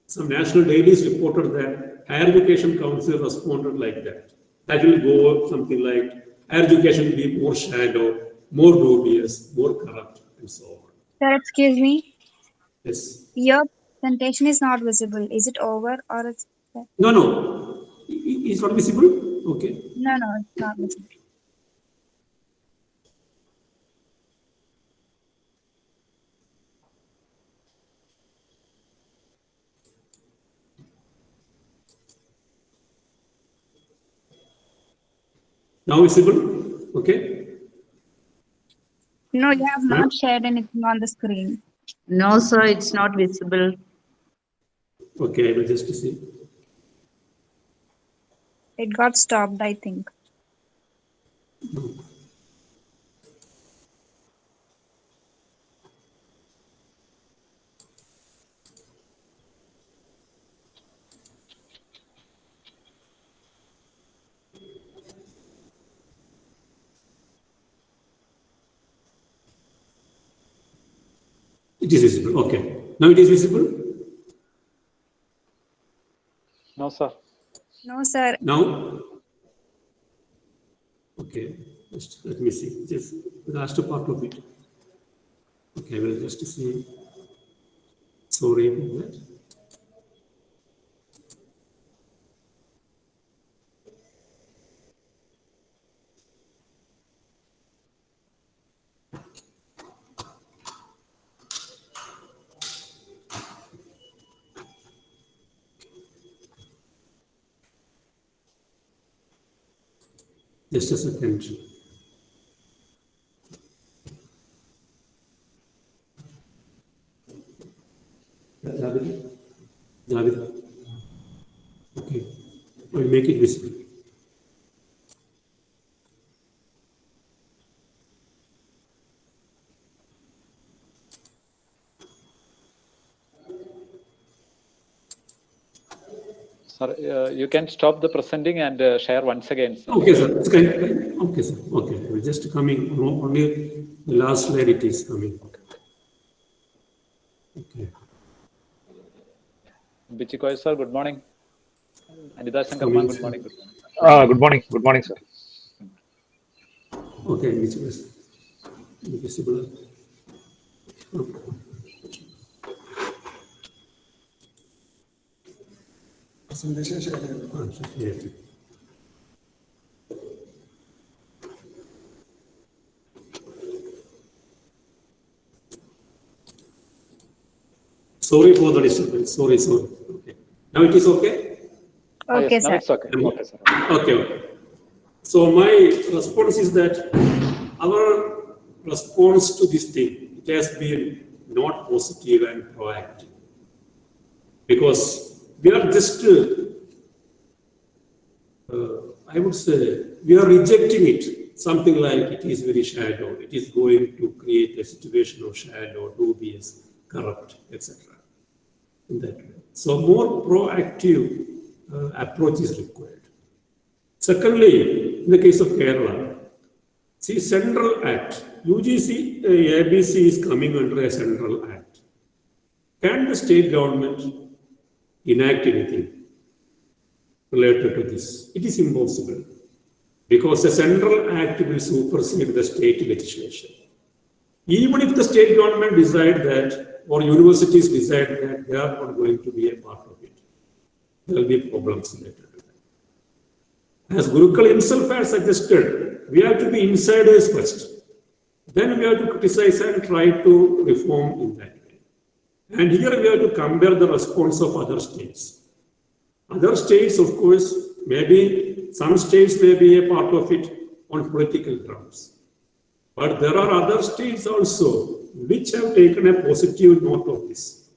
Some national dailies reported that Higher Education Council responded like that. That will go something like, higher education will be more shallow, more dubious, more corrupt, and so on. Sir, excuse me. Yes. Your presentation is not visible. Is it over or it's... No. It's not visible? Okay. No, it's not visible. Now visible? Okay. No, you have not shared anything on the screen. No, sir, it's not visible. Okay, I will just see. It got stopped, I think. No. It is visible. Okay. Now it is visible. No, sir. No, sir. Now. Okay. Just let me see. Just the last part of it. Okay, I will just see. Sorry about that. Just a second. David. Okay. I will make it visible. Sir, you can stop the presenting and share once again. Sir. Okay, sir. Okay, sir. Okay. We're just coming. Only the last slide it is coming. Okay. Bichikoy, sir, good morning. Anida Sankarma, Coming, good sir. morning. Good morning. Good morning. Good morning, sir. Okay, which was visible. Sorry for the disturbance. Sorry. Okay. Now it is okay? Okay, Yes, now sir. it's okay. Okay, sir. Okay. So my response is that our response to this thing, it has been not positive and proactive. Because we are just, I would say, we are rejecting it. Something like it is very shallow. It is going to create a situation of shallow, dubious, corrupt, etc. In that way. So more proactive approach is required. Secondly, in the case of Kerala, see Central Act, UGC, ABC is coming under a Central Act. Can the state government enact anything related to this? It is impossible because the Central Act will supersede the state legislation. Even if the state government decide that, or universities decide that they are not going to be a part of it, there will be problems related to that. As Gurukul himself has suggested, we have to be insiders first. Then we have to criticize and try to reform in that way. And here we have to compare the response of other states. Other states, of course, maybe some states may be a part of it on political grounds. But there are other states also which have taken a positive note of this.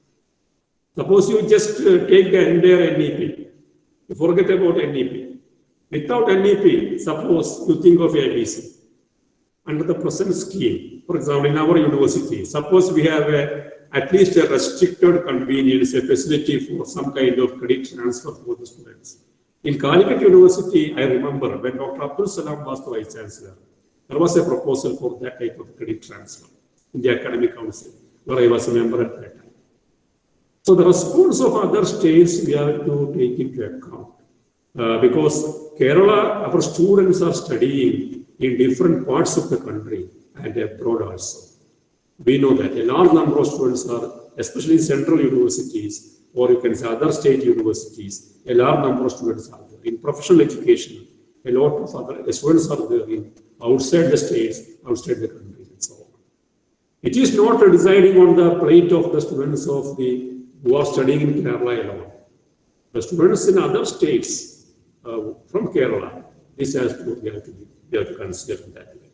Suppose you just take the entire NEP, you forget about NEP. Without NEP, suppose you think of ABC. Under the present scheme, for example, in our university, suppose we have at least a restricted convenience, a facility for some kind of credit transfer for the students. In Calicut University, I remember when Dr. Abdul Salam was the Vice Chancellor, there was a proposal for that type of credit transfer in the Academic Council, where I was a member at that time. So the response of other states we have to take into account. Because Kerala, our students are studying in different parts of the country and abroad also. We know that a large number of students are, especially in central universities, or you can say other state universities, a large number of students are there. In professional education, a lot of other students are there in outside the states, outside the country, and so on. It is not deciding on the plate of the students of who are studying in Kerala alone. The students in other states from Kerala, this has to we have to consider in that way.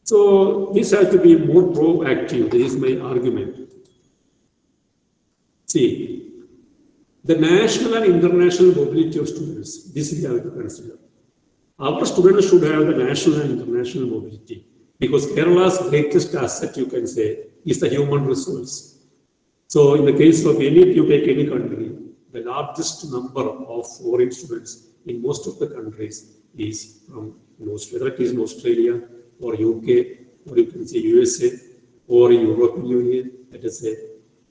So this has to be more proactive. This is my argument. See, the national and international mobility of students, this we have to consider. Our students should have the national and international mobility because Kerala's greatest asset, you can say, is the human resource. So in the case of if you take any country, the largest number of foreign students in most of the countries is from whether it is in Australia or UK or you can say USA or European Union, let us say,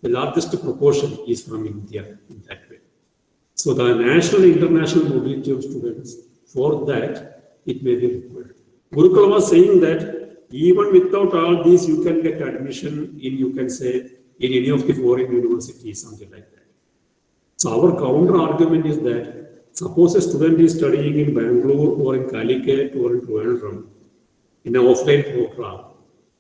the largest proportion is from India in that way. So the national international mobility of students, for that, it may be required. Gurukul was saying that even without all these, you can get admission in, you can say, in any of the foreign universities, something like that. So our counter argument is that suppose a student is studying in Bangalore or in Calicut or in Trivandrum in an offline program,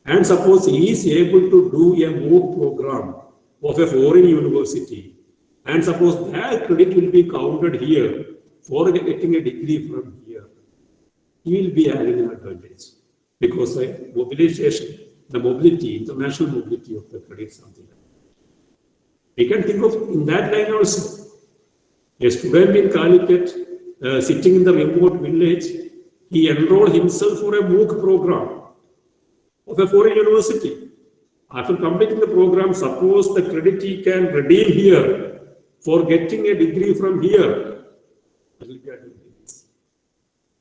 and suppose he is able to do a MOOC program of a foreign university, and suppose that credit will be counted here for getting a degree from here, he will be having an advantage because the mobilization, the mobility, international mobility of the credit, something like that. We can think of in that line also. A student in Calicut sitting in the remote village, he enrolled himself for a MOOC program of a foreign university. After completing the program, suppose the credit he can redeem here for getting a degree from here. That will be advantageous.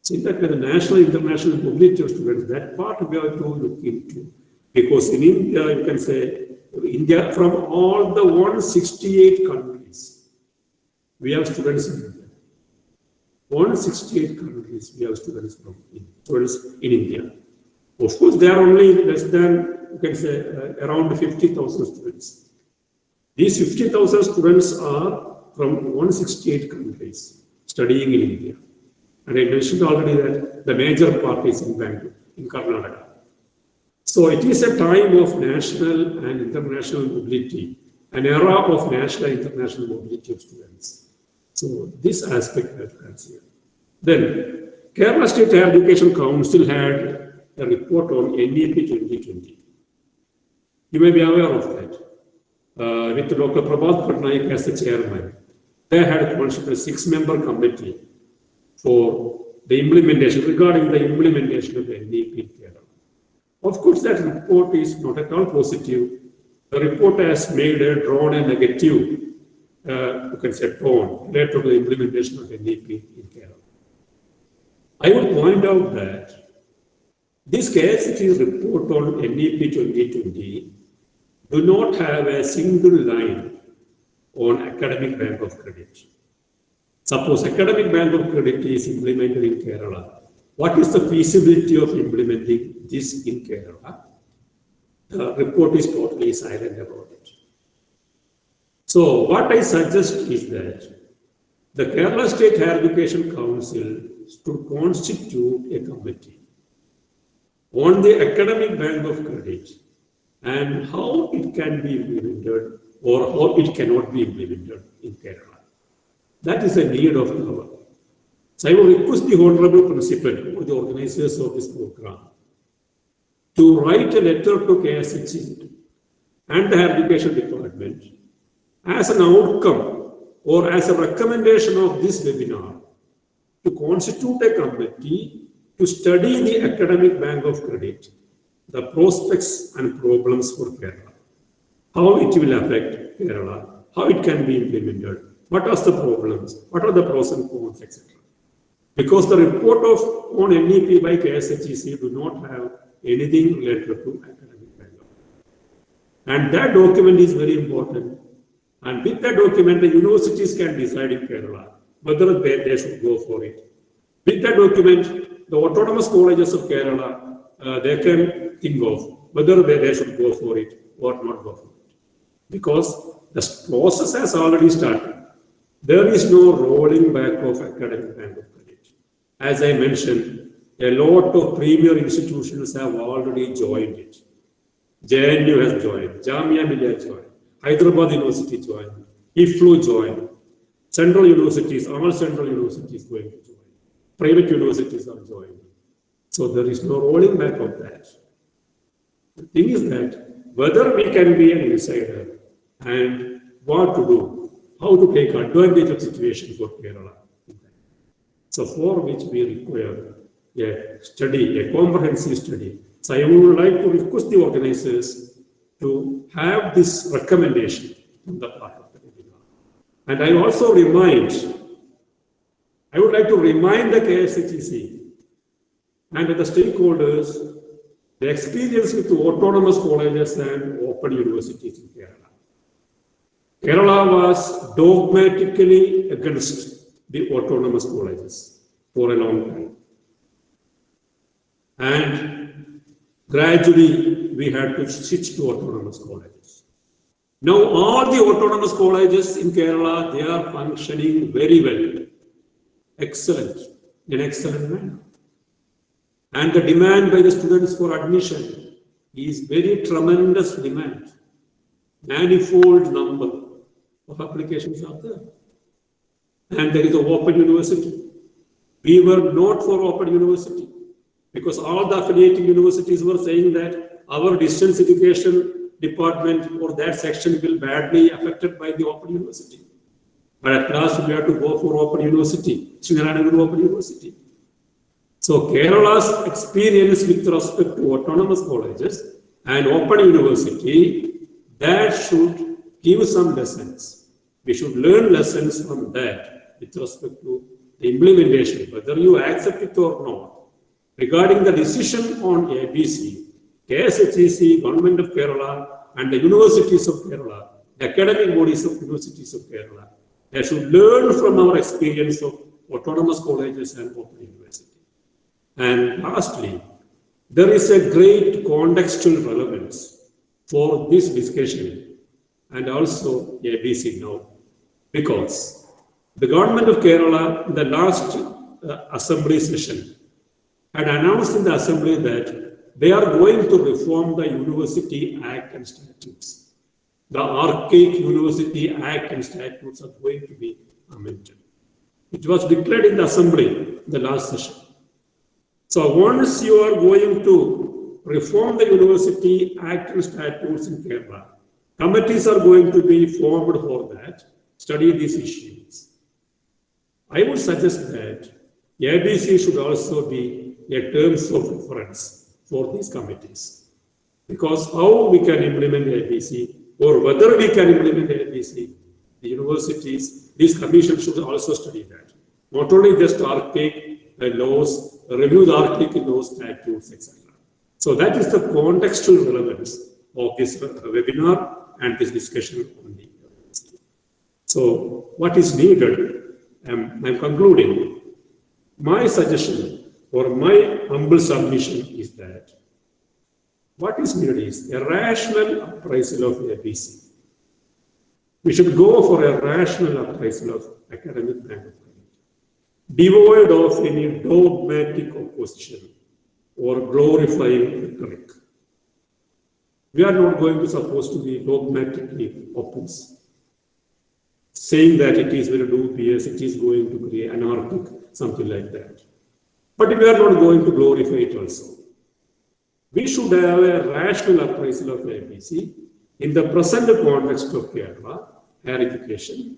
So in that way, the national international mobility of students, that part we have to look into. Because in India, you can say, India, from all the 168 countries, we have students in India. 168 countries, we have students in India. Of course, there are only less than, you can say, around 50,000 students. These 50,000 students are from 168 countries studying in India. And I mentioned already that the major part is in Bangalore, in Karnataka. So it is a time of national and international mobility, an era of national and international mobility of students. So this aspect I have to consider. Then, Kerala State Higher Education Council had a report on NEP 2020. You may be aware of that. With Dr. Prabhat Patnaik as the chairman, they had constituted a 6-member committee for the implementation, regarding the implementation of the NEP in Kerala. Of course, that report is not at all positive. The report has drawn a negative, you can say, tone related to the implementation of NEP in Kerala. I would point out that this KSCT's report on NEP 2020 do not have a single line on academic bank of credit. Suppose academic bank of credit is implemented in Kerala. What is the feasibility of implementing this in Kerala? The report is totally silent about it. So what I suggest is that the Kerala State Higher Education Council to constitute a committee on the academic bank of credit and how it can be implemented or how it cannot be implemented in Kerala. That is a need of the hour. So I will request the Honorable Principal or the organizers of this program to write a letter to KSHE and the Higher Education Department as an outcome or as a recommendation of this webinar to constitute a committee to study the academic bank of credit, the prospects and problems for Kerala, how it will affect Kerala, how it can be implemented, what are the problems, what are the pros and cons, etc. Because the report on NEP by KSHEC do not have anything related to academic background. And that document is very important. And with that document, the universities can decide in Kerala whether they should go for it. With that document, the autonomous colleges of Kerala, they can think of whether they should go for it or not go for it. Because the process has already started. There is no rolling back of academic bank of credit. As I mentioned, a lot of premier institutions have already joined it. JNU has joined, Jamia Millia joined, Hyderabad University joined, IFLU joined, central universities, all central universities going to join. Private universities are joining. So there is no rolling back of that. The thing is that whether we can be an insider and what to do, how to take advantage of the situation for Kerala. So for which we require a study, a comprehensive study. So I would like to request the organizers to have this recommendation on the part of the webinar. And I also I would like to remind the KSHEC and the stakeholders the experience with autonomous colleges and open universities in Kerala. Kerala was dogmatically against the autonomous colleges for a long time. And gradually we had to switch to autonomous colleges. Now all the autonomous colleges in Kerala, they are functioning very well, excellent, in excellent manner. And the demand by the students for admission is very tremendous demand. Manifold number of applications are there. And there is an open university. We were not for open university because all the affiliating universities were saying that our distance education department or that section will badly affected by the open university. But at last we have to go for open university, Srinagar Open University. So Kerala's experience with respect to autonomous colleges and open university, that should give some lessons. We should learn lessons from that with respect to the implementation, whether you accept it or not. Regarding the decision on ABC, KSHEC, Government of Kerala, and the universities of Kerala, the academic bodies of universities of Kerala, they should learn from our experience of autonomous colleges and open university. And lastly, there is a great contextual relevance for this discussion and also ABC now, because the Government of Kerala in the last assembly session had announced in the assembly that they are going to reform the University Act and Statutes. The archaic University Act and Statutes are going to be amended. It was declared in the assembly in the last session. So once you are going to reform the University Act and Statutes in Kerala, committees are going to be formed for that, study these issues. I would suggest that ABC should also be a terms of reference for these committees. Because how we can implement ABC or whether we can implement ABC, the universities, these commissions should also study that. Not only just archaic laws, review the archaic laws, statutes, etc. So that is the contextual relevance of this webinar and this discussion on the university. So what is needed, I'm concluding. My suggestion or my humble submission is that what is needed is a rational appraisal of ABC. We should go for a rational appraisal of academic bank of credit, devoid of any dogmatic opposition or glorifying rhetoric. We are not going to supposed to be dogmatically opposed, saying that it is very dubious, it is going to create anarchic, something like that. But we are not going to glorify it also. We should have a rational appraisal of ABC in the present context of Kerala, higher education,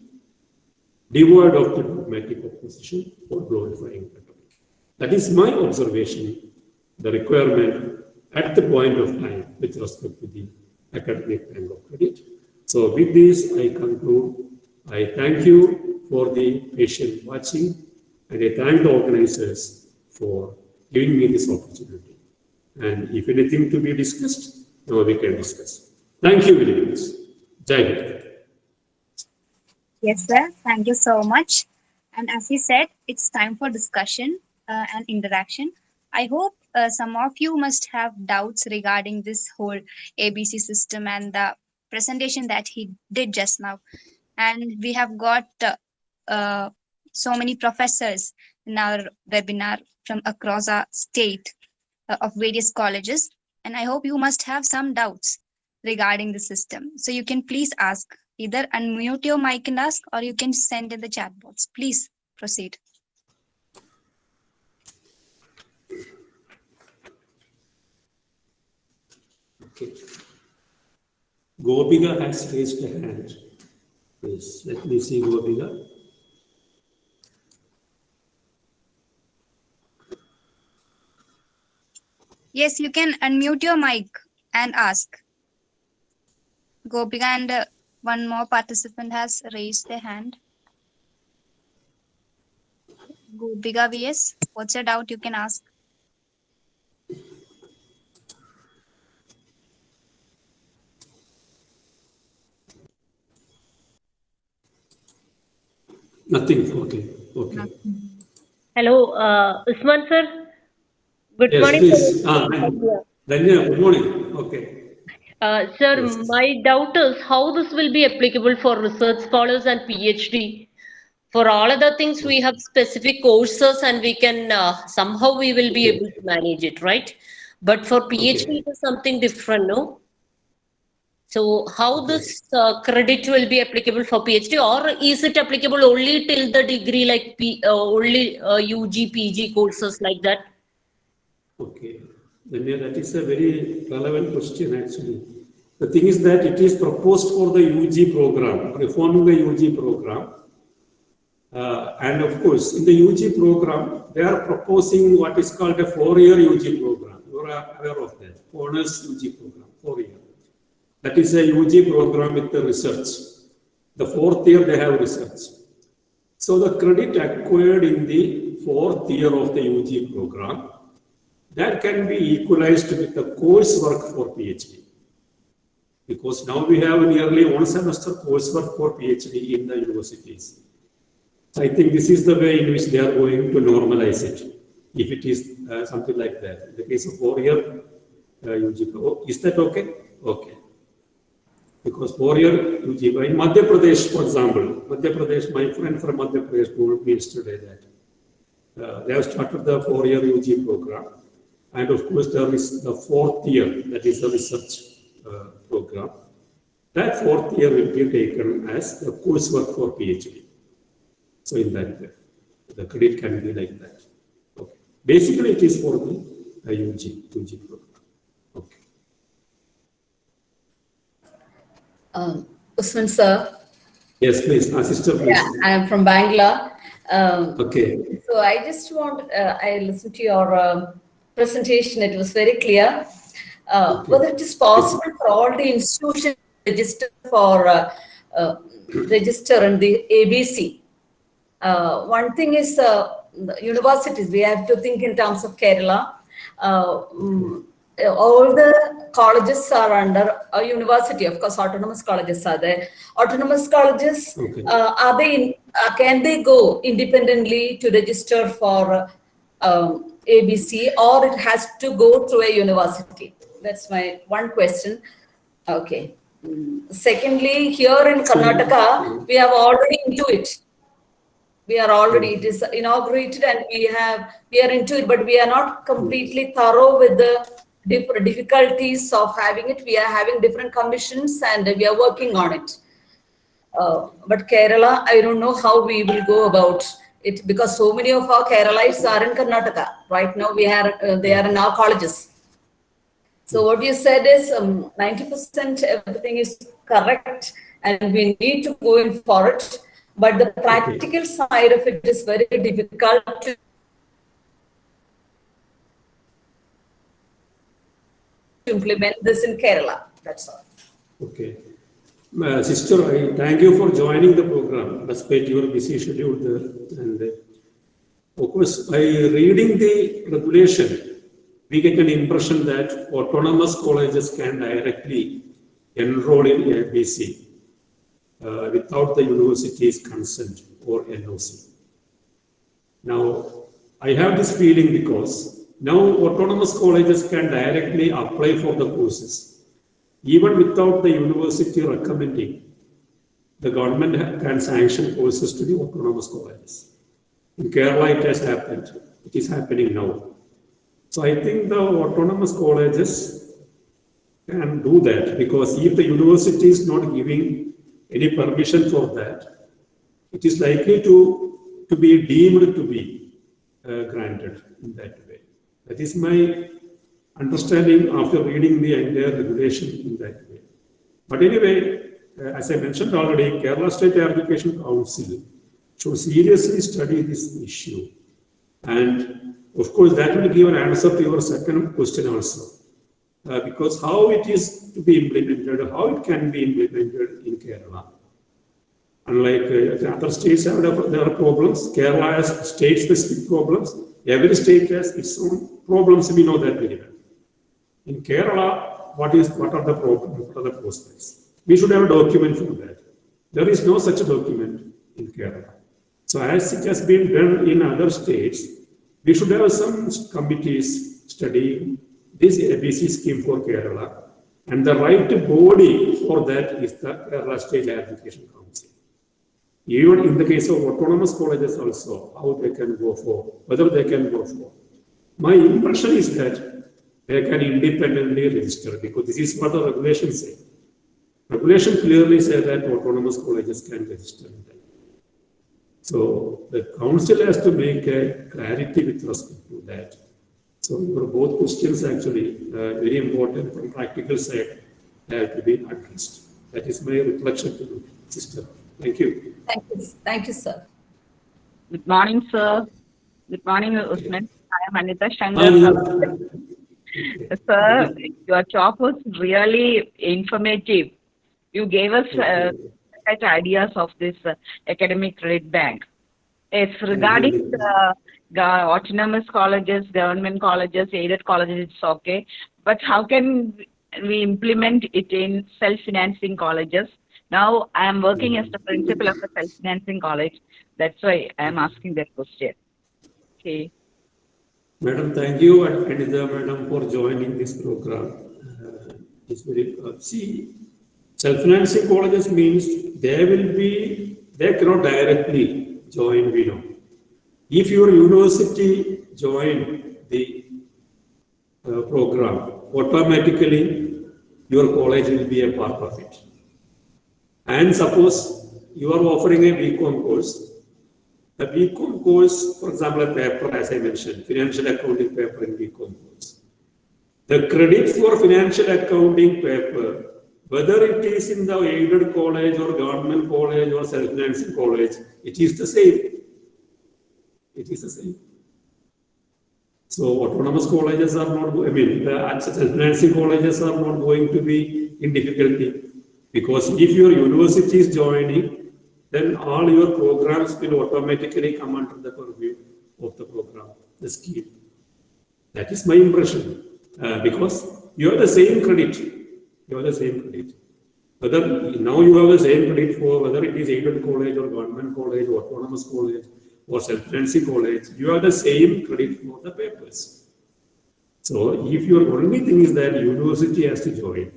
devoid of the dogmatic opposition or glorifying rhetoric. That is my observation, the requirement at the point of time with respect to the academic bank of credit. So with this, I conclude. I thank you for the patient watching, and I thank the organizers for giving me this opportunity. And if anything to be discussed, now we can discuss. Thank you very much. Jai Hind. Yes, sir. Thank you so much. And as he said, it's time for discussion and interaction. I hope some of you must have doubts regarding this whole ABC system and the presentation that he did just now. And we have got so many professors in our webinar from across our state of various colleges. And I hope you must have some doubts regarding the system. So you can please ask, either unmute your mic and ask, or you can send in the chat box. Please proceed. Okay. Gopika has raised a hand. Please, let me see Gopika. Yes, you can unmute your mic and ask. Gopika, and one more participant has raised their hand. Gopika VS, what's your doubt? You can ask. Nothing. Okay. Okay. Hello, Usman sir. Good Yes, morning. please. Danya, good morning. Okay. Sir, Yes. my doubt is how this will be applicable for research scholars and PhD. For all other things, we have specific courses and we can somehow we will be Okay. able to manage it, right? But for PhD, Okay. it is something different, no? So how Okay. this credit will be applicable for PhD, or is it applicable only till the degree, like only UG, PG courses like that? Okay. Then that is a very relevant question actually. The thing is that it is proposed for the UG program, reforming the UG program. And of course, in the UG program, they are proposing what is called a 4-year UG program. You are aware of that. Honors UG program, 4-year. That is a UG program with the research. The 4th year they have research. So the credit acquired in the 4th year of the UG program, that can be equalized with the coursework for PhD. Because now we have nearly 1 semester coursework for PhD in the universities. So I think this is the way in which they are going to normalize it, if it is something like that. In the case of 4-year UG, is that okay? Okay. Because 4-year UG, in Madhya Pradesh, for example, Madhya Pradesh, my friend from Madhya Pradesh told me yesterday that they have started the 4-year UG program. And of course, there is the 4th year, that is the research program. That 4th year will be taken as the coursework for PhD. So in that way, the credit can be like that. Okay. Basically, it is for the UG program. Okay. Usman sir. Yes, please. Sister, please. Yeah, I am from Bangalore. Okay. So I just want, I listened to your presentation. It was very clear. Whether it is possible for all the institutions to register for register in the ABC. One thing is universities. We have to think in terms of Kerala. All the colleges are under a university. Of course, autonomous colleges are there. Autonomous colleges, are they can they go independently to register for ABC, or it has to go through a university? That's my one question. Okay. Secondly, here in Karnataka, we have already into it. We are already, it is inaugurated and we are into it, but we are not completely thorough with the difficulties of having it. We are having different commissions and we are working on it. But Kerala, I don't know how we will go about it, because so many of our Keralites are in Karnataka. Right now, they are in our colleges. So what you said is 90% everything is correct and we need to go in for it. But the practical side of it is very difficult to implement this in Kerala. That's all. Okay. Sister, I thank you for joining the program despite your busy schedule there. And of course, by reading the regulation, we get an impression that autonomous colleges can directly enroll in ABC without the university's consent or NOC. Now, I have this feeling because now autonomous colleges can directly apply for the courses, even without the university recommending. The government can sanction courses to the autonomous colleges. In Kerala, it has happened. It is happening now. So I think the autonomous colleges can do that, because if the university is not giving any permission for that, it is likely to be deemed to be granted in that way. That is my understanding after reading the entire regulation in that way. But anyway, as I mentioned already, Kerala State Education Council should seriously study this issue. And of course, that will give an answer to your second question also. Because how it is to be implemented, how it can be implemented in Kerala. Unlike other states, there are problems. Kerala has state-specific problems. Every state has its own problems. We know that very well. In Kerala, what are the problems? What are the prospects? We should have a document for that. There is no such a document in Kerala. So as it has been done in other states, we should have some committees studying this ABC scheme for Kerala, and the right body for that is the Kerala State Education Council. Even in the case of autonomous colleges also, how they can go for, whether they can go for. My impression is that they can independently register, because this is what the regulations say. Regulation clearly says that autonomous colleges can register. So the council has to make a clarity with respect to that. So your both questions actually very important from practical side have to be addressed. That is my reflection to you, sister. Thank you. Thank you, sir. Good morning, sir. Good morning, Usman. I am Anita Shankar. Sir, your talk was really informative. You gave us such ideas of this academic credit bank. It's regarding the autonomous colleges, government colleges, aided colleges, it's okay. But how can we implement it in self-financing colleges? Now I am working as the principal of a self-financing college. That's why I am asking that question. Okay. Madam, thank you, and Anita, madam, for joining this program. It's very, see, self-financing colleges means they cannot directly join, we know. If your university join the program, automatically your college will be a part of it. And suppose you are offering a BCom course. The BCom course, for example, a paper, as I mentioned, financial accounting paper in BCom course. The credit for financial accounting paper, whether it is in the aided college or government college or self-financing college, it is the same. It is the same. So autonomous colleges are not, the self-financing colleges are not going to be in difficulty, because if your university is joining, then all your programs will automatically come under the purview of the program, the scheme. That is my impression, because you have the same credit. You have the same credit. Whether now you have the same credit for whether it is aided college or government college or autonomous college or self-financing college, you have the same credit for the papers. So if your only thing is that university has to join,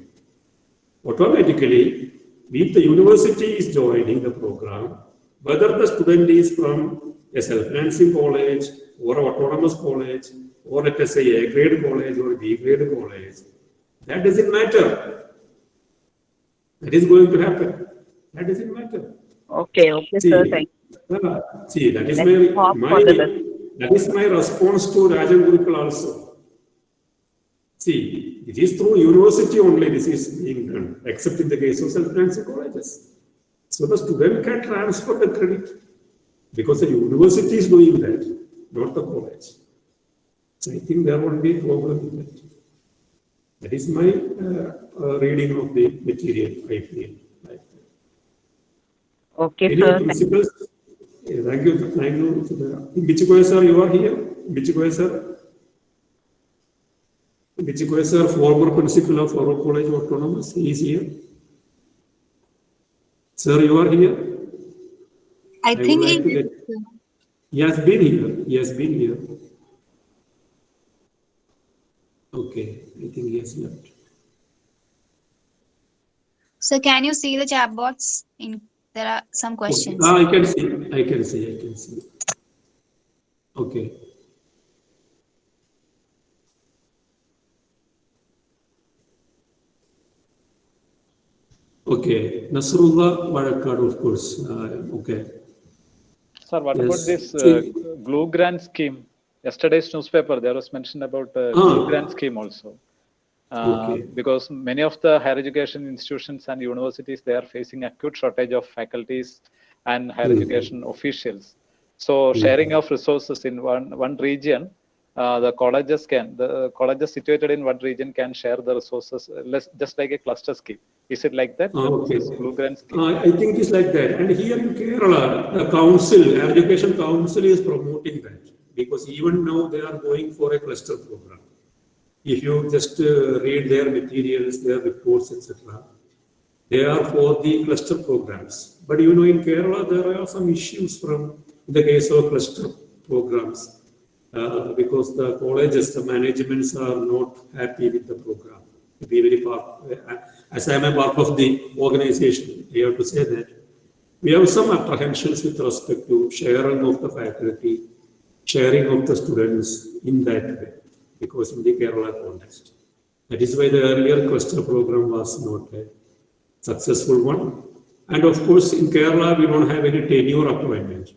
automatically, if the university is joining the program, whether the student is from a self-financing college or autonomous college, or let us say A grade college or B grade college, that doesn't matter. That is going to happen. That doesn't matter. Okay, sir, thank you. See, that is my response to Rajan Gurukul also. See, it is through university only this is being done, except in the case of self-financing colleges. So the student can transfer the credit because the university is doing that, not the college. So I think there won't be a problem with that. That is my reading of the material, I feel. Okay, Any sir. principles? Thank you. Bichikoya sir, you are here? Bichikoya sir? Bichikoya sir, former principal of our college autonomous, he is here. Sir, you are here? I think he has been here. He has been here. Okay, I think he has left. So can you see the chat box? There are some questions. I can see. Okay. Okay, Nasrullah Varakad, of course. Okay. Sir, what about this Glue Grant scheme? Yesterday's newspaper, there was mention about Glue Grant scheme also. Because many of the higher education institutions and universities, they are facing acute shortage of faculties and higher education officials. So sharing of resources in one region, the colleges situated in one region can share the resources just like a cluster scheme. Is it like that? Glue Grant scheme? I think it's like that. And here in Kerala, the council, education council is promoting that, because even now they are going for a cluster program. If you just read their materials, their reports, etc., they are for the cluster programs. But you know, in Kerala, there are some issues from in the case of cluster programs, because the colleges, the managements are not happy with the program. To be very as I am a part of the organization, I have to say that we have some apprehensions with respect to sharing of the faculty, sharing of the students in that way, because in the Kerala context. That is why the earlier cluster program was not a successful one. And of course, in Kerala, we don't have any tenure appointment.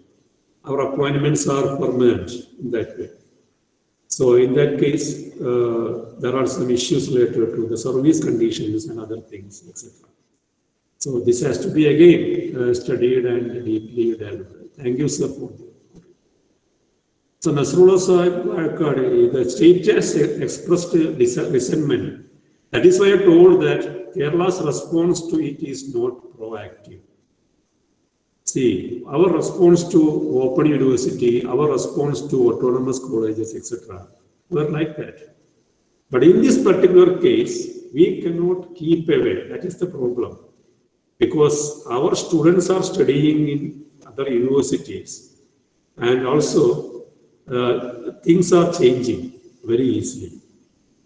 Our appointments are permanent in that way. So in that case, there are some issues related to the service conditions and other things, etc. So this has to be again studied and deeply dealt with. Thank you, sir, for that. So Nasrullah Sahib, the state has expressed resentment. That is why I told that Kerala's response to it is not proactive. See, our response to Open University, our response to autonomous colleges, etc., were like that. But in this particular case, we cannot keep away. That is the problem. Because our students are studying in other universities. And also, things are changing very easily.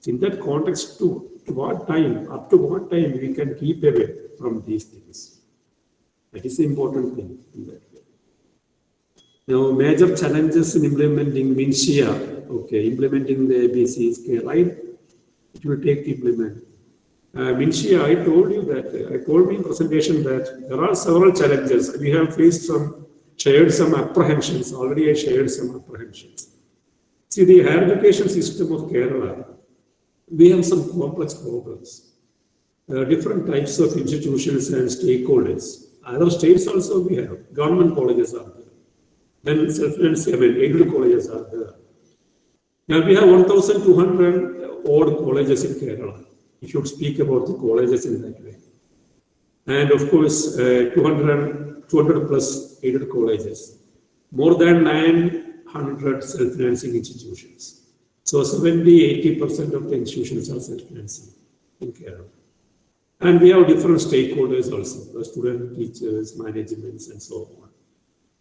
In that context, to what time, up to what time we can keep away from these things? That is the important thing in that way. Now, major challenges in implementing MINSHIA, okay, implementing the ABCs, right? It will take to implement. MINSHIA, I told you that, I told me in presentation that there are several challenges. We have faced shared some apprehensions. Already I shared some apprehensions. See, the higher education system of Kerala, we have some complex problems. Different types of institutions and stakeholders. Other states also we have. Government colleges are there. Then self-financing, aided colleges are there. Now we have 1,200 odd colleges in Kerala. You should speak about the colleges in that way. And of course, 200 plus aided colleges. More than 900 self-financing institutions. So 70-80% of the institutions are self-financing in Kerala. And we have different stakeholders also, the student, teachers, managements, and so on,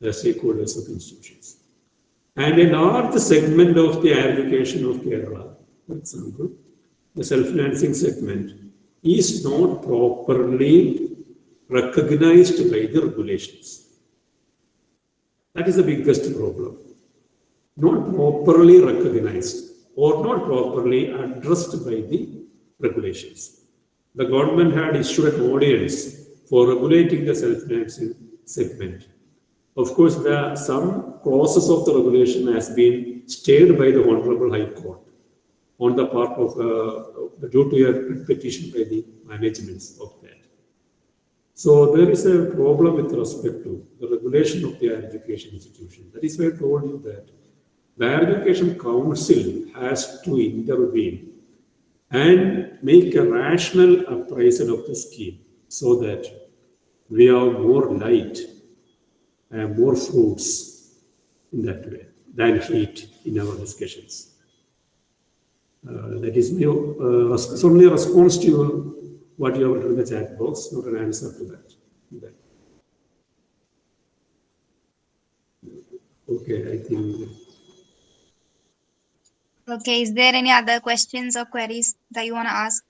the stakeholders of institutions. And a large segment of the education of Kerala, for example, the self-financing segment, is not properly recognized by the regulations. That is the biggest problem. Not properly recognized or not properly addressed by the regulations. The government had issued an ordinance for regulating the self-financing segment. Of course, some clauses of the regulation has been stayed by the Honorable High Court on the part of due to a petition by the managements of that. So there is a problem with respect to the regulation of the higher education institution. That is why I told you that the Higher Education Council has to intervene and make a rational appraisal of the scheme so that we have more light and more fruits in that way than heat in our discussions. That is only a response to what you have written in the chat box, not an answer to that. Okay, I think. Okay, is there any other questions or queries that you want to ask?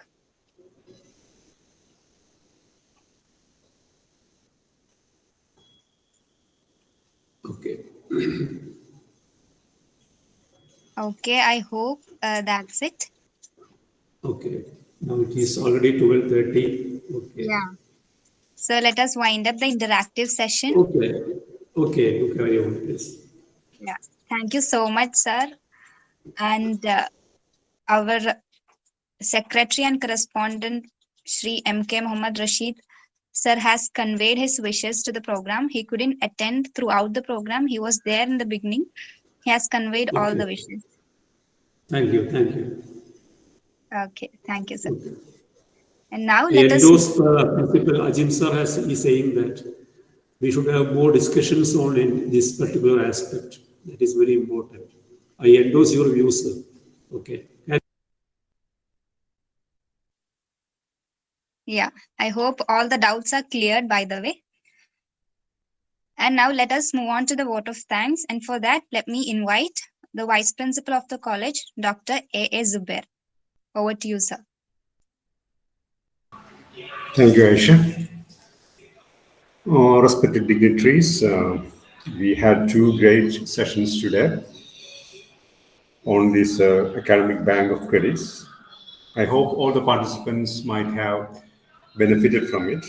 Okay. Okay, I hope that's it. Okay. Now it is already 12:30. Okay. Yeah. So let us wind up the interactive session. Okay. Okay. You carry on, please. Yeah. Thank you so much, sir. And our secretary and correspondent, Shri M.K. Muhammad Rashid, sir, has conveyed his wishes to the program. He couldn't attend throughout the program. He was there in the beginning. He has conveyed all the wishes. Thank you. Thank you. Okay. Thank you, sir. Okay. And now I let us... endorse Principal Ajim sir is saying that we should have more discussions on this particular aspect. That is very important. I endorse your views, sir. Okay. Yeah, I hope all the doubts are cleared, by the way. And now let us move on to the vote of thanks. And for that, let me invite the Vice Principal of the college, Dr. A.A. Zubair. Over to you, sir. Thank you, Aisha. Respected dignitaries, we had 2 great sessions today on this academic bank of credits. I hope all the participants might have benefited from it,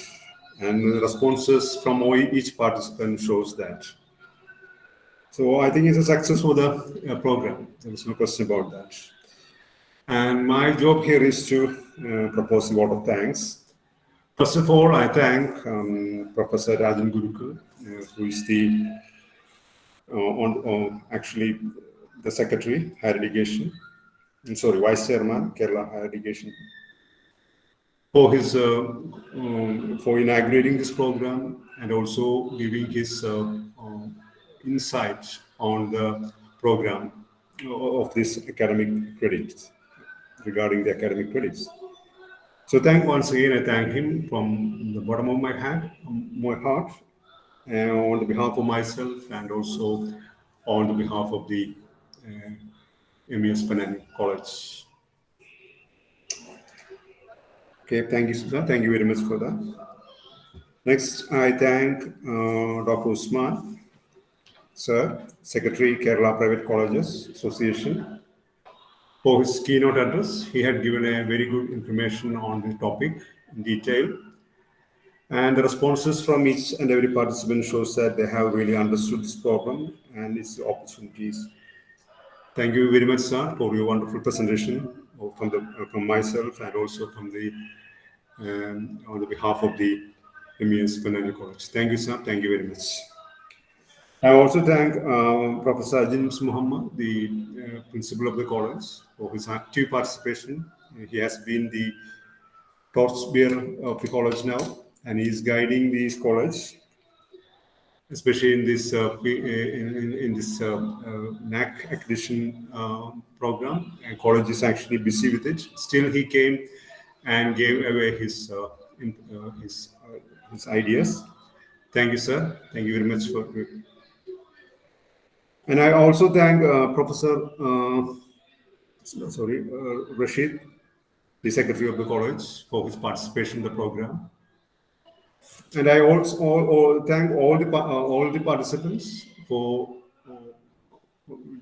and the responses from each participant shows that. So I think it's a success for the program. There's no question about that. And my job here is to propose a vote of thanks. First of all, I thank Professor Rajan Gurukul, who is the actually the Secretary, Higher Education. Vice Chairman, Kerala Higher Education, for his for inaugurating this program and also giving his insight on the program of this academic credits, regarding the academic credits. So once again, I thank him from the bottom of my heart, on behalf of myself and also on behalf of the MES Ponnani College. Okay, thank you, Sudha. Thank you very much for that. Next, I thank Dr. Usman, sir, Secretary, Kerala Private Colleges Association, for his keynote address. He had given a very good information on the topic in detail. And the responses from each and every participant shows that they have really understood this problem and its opportunities. Thank you very much, sir, for your wonderful presentation from myself and also from the on the behalf of the MES Ponnani College. Thank you, sir. Thank you very much. I also thank Professor James Muhammad, the principal of the college, for his active participation. He has been the torchbearer of the college now, and he is guiding this college, especially in this NAC accreditation program. And college is actually busy with it. Still, he came and gave away his ideas. Thank you, sir. Thank you very much for. And I also thank Professor Rashid, the Secretary of the College, for his participation in the program. And I also thank all the participants for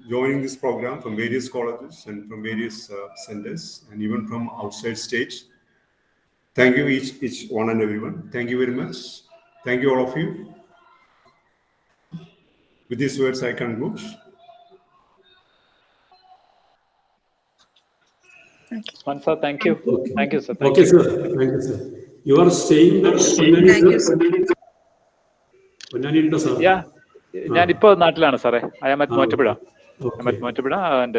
joining this program from various colleges and from various centers and even from outside states. Thank you each one and everyone. Thank you very much. Thank you all of you. With these words, I conclude. Sir, thank you. Okay. Thank you, sir. Okay, sir. Thank you, sir. You are saying that Ponnani, sir? Yeah. ഞാനിപ്പോ നാട്ടിലാണ് സാറേ. I am at Mottapuzha. I'm at Mottapuzha, and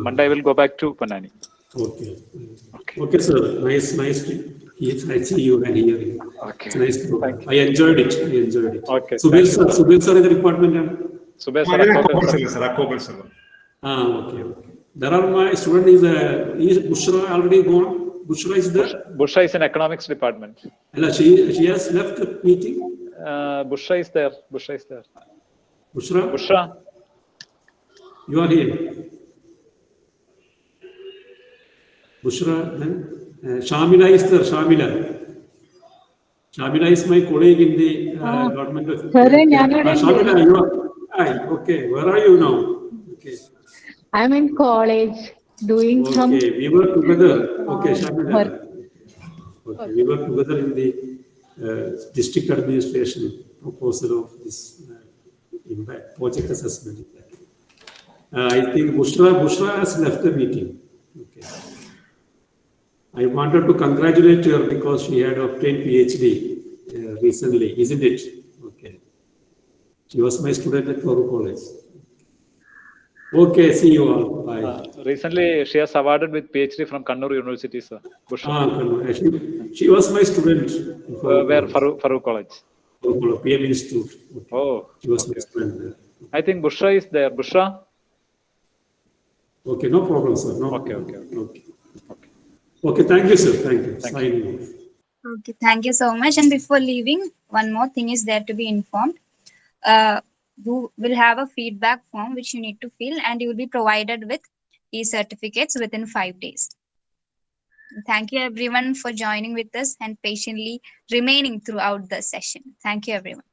Monday I will go back to Ponnani. Okay. Okay, sir. Nice I see you and hear you. Okay. It's a nice program. I enjoyed it. Okay. Subir sir in the department. Subir sir, Akobel sir. Okay. There are my student is Bushra already gone. Bushra is there. Bushra is in economics department. She has left the meeting. Bushra is there. Bushra, you are here. Bushra, then Shamila is there. Shamila is my colleague in the government. Shamila, you are. Hi. Okay, where are you now? Okay. I'm in college doing some. Okay, we were together. Okay, Shamila. Okay, we were together in the district administration proposal of this impact project assessment. I think Bushra has left the meeting. Okay. I wanted to congratulate her because she had obtained PhD recently, isn't it? Okay. She was my student at Toru College. Okay, see you all. Bye. Recently, she has awarded with PhD from Kannur University, sir. Bushra. She was my student. Where? Farouk College. PM Institute. Okay. Oh. She was my student there. I think Bushra is there. Bushra? Okay, no problem, sir. No. Okay. Okay, thank you, sir. Thank you. Signing Okay, thank you so much. And before leaving, one more thing is there to be informed. you will have a feedback form which you need to fill, and you will be provided with e-certificates within 5 days. Thank you everyone for joining with us and patiently remaining throughout the session. Thank you everyone.